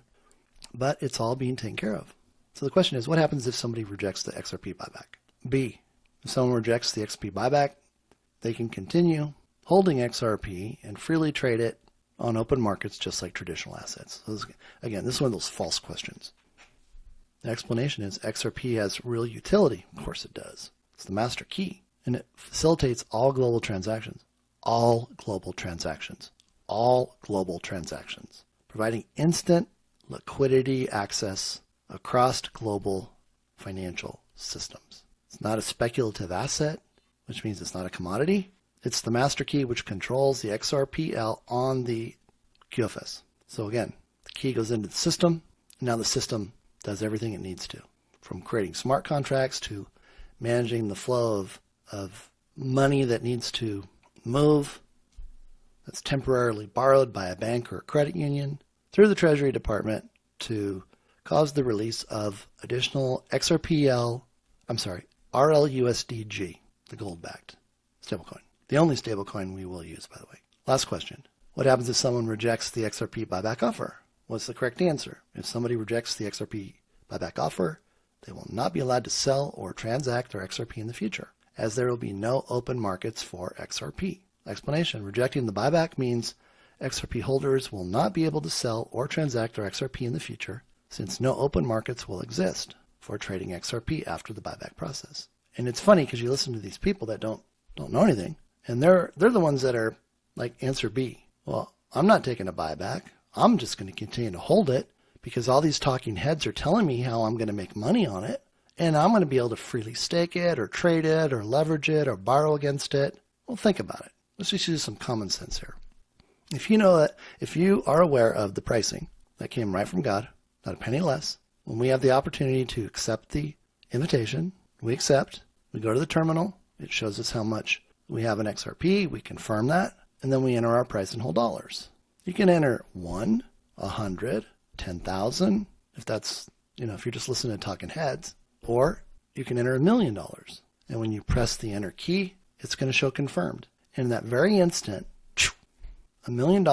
But it's all being taken care of. So the question is, what happens if somebody rejects the XRP buyback? B, if someone rejects the XRP buyback, they can continue holding XRP and freely trade it on open markets just like traditional assets. So again, this is one of those false questions. The explanation is XRP has real utility. Of course it does. It's the master key, and it facilitates all global transactions. All global transactions. All global transactions. Providing instant liquidity access across global financial systems. It's not a speculative asset, which means it's not a commodity. It's the master key which controls the XRPL on the QFS. So again, the key goes into the system. Now the system does everything it needs to, from creating smart contracts to managing the flow of money that needs to move, that's temporarily borrowed by a bank or a credit union, through the Treasury Department to cause the release of additional RLUSDG, the gold-backed stablecoin. The only stablecoin we will use, by the way. Last question. What happens if someone rejects the XRP buyback offer? What's the correct answer? If somebody rejects the XRP buyback offer, they will not be allowed to sell or transact their XRP in the future, as there will be no open markets for XRP. Explanation. Rejecting the buyback means XRP holders will not be able to sell or transact their XRP in the future, since no open markets will exist for trading XRP after the buyback process. And it's funny because you listen to these people that don't know anything, and they're the ones that are like answer B. Well, I'm not taking a buyback. I'm just going to continue to hold it because all these talking heads are telling me how I'm going to make money on it, and I'm going to be able to freely stake it or trade it or leverage it or borrow against it. Well, think about it. Let's just use some common sense here. If you are aware of the pricing that came right from God, not a penny less, when we have the opportunity to accept the invitation, we accept, we go to the terminal, it shows us how much we have in XRP, we confirm that, and then we enter our price in whole dollars. You can enter 1, 100, 10,000, if that's, if you're just listening to talking heads, or you can enter $1 million. And when you press the enter key, it's going to show confirmed. And in that very instant, $1 million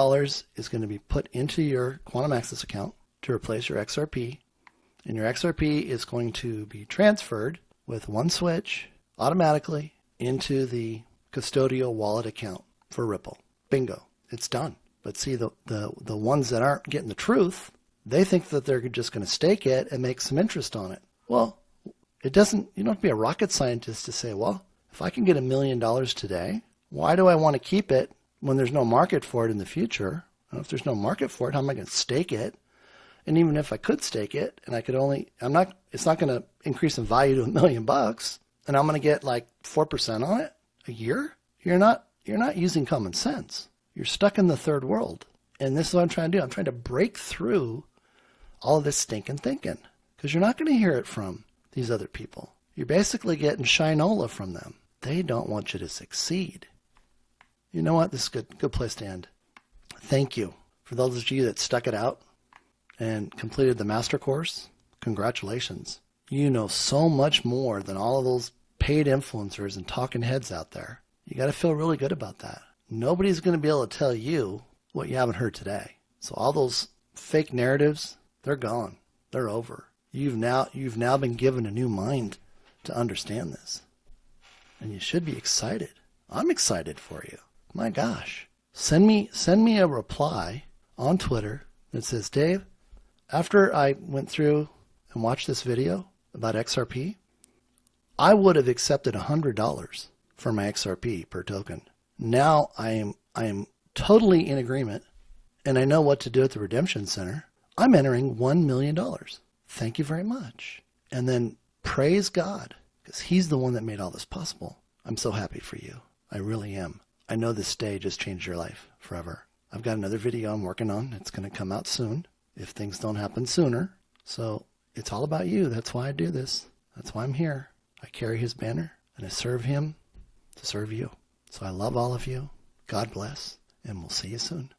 is going to be put into your Quantum Access account to replace your XRP. And your XRP is going to be transferred with one switch automatically into the custodial wallet account for Ripple. Bingo. It's done. But see, the ones that aren't getting the truth, they think that they're just going to stake it and make some interest on it. Well, you don't have to be a rocket scientist to say, well, if I can get $1 million today, why do I want to keep it when there's no market for it in the future? If there's no market for it, how am I going to stake it? And even if I could stake it and it's not going to increase in value to $1 million and I'm going to get like 4% on it a year, you're not using common sense. You're stuck in the third world. And this is what I'm trying to do. I'm trying to break through all of this stinking thinking, because you're not going to hear it from these other people. You're basically getting shinola from them. They don't want you to succeed. You know what? This is a good place to end. Thank you. For those of you that stuck it out and completed the master course, congratulations. You know so much more than all of those paid influencers and talking heads out there. You got to feel really good about that. Nobody's going to be able to tell you what you haven't heard today. So all those fake narratives, they're gone. They're over. You've now been given a new mind to understand this. And you should be excited. I'm excited for you. My gosh. Send me a reply on Twitter that says, Dave, after I went through and watched this video about XRP, I would have accepted $100 for my XRP per token. Now I am totally in agreement, and I know what to do at the Redemption Center. I'm entering $1 million. Thank you very much. And then praise God, because he's the one that made all this possible. I'm so happy for you. I really am. I know this day just changed your life forever. I've got another video I'm working on. It's going to come out soon, if things don't happen sooner. So it's all about you. That's why I do this. That's why I'm here. I carry his banner, and I serve him to serve you. So I love all of you. God bless, and we'll see you soon.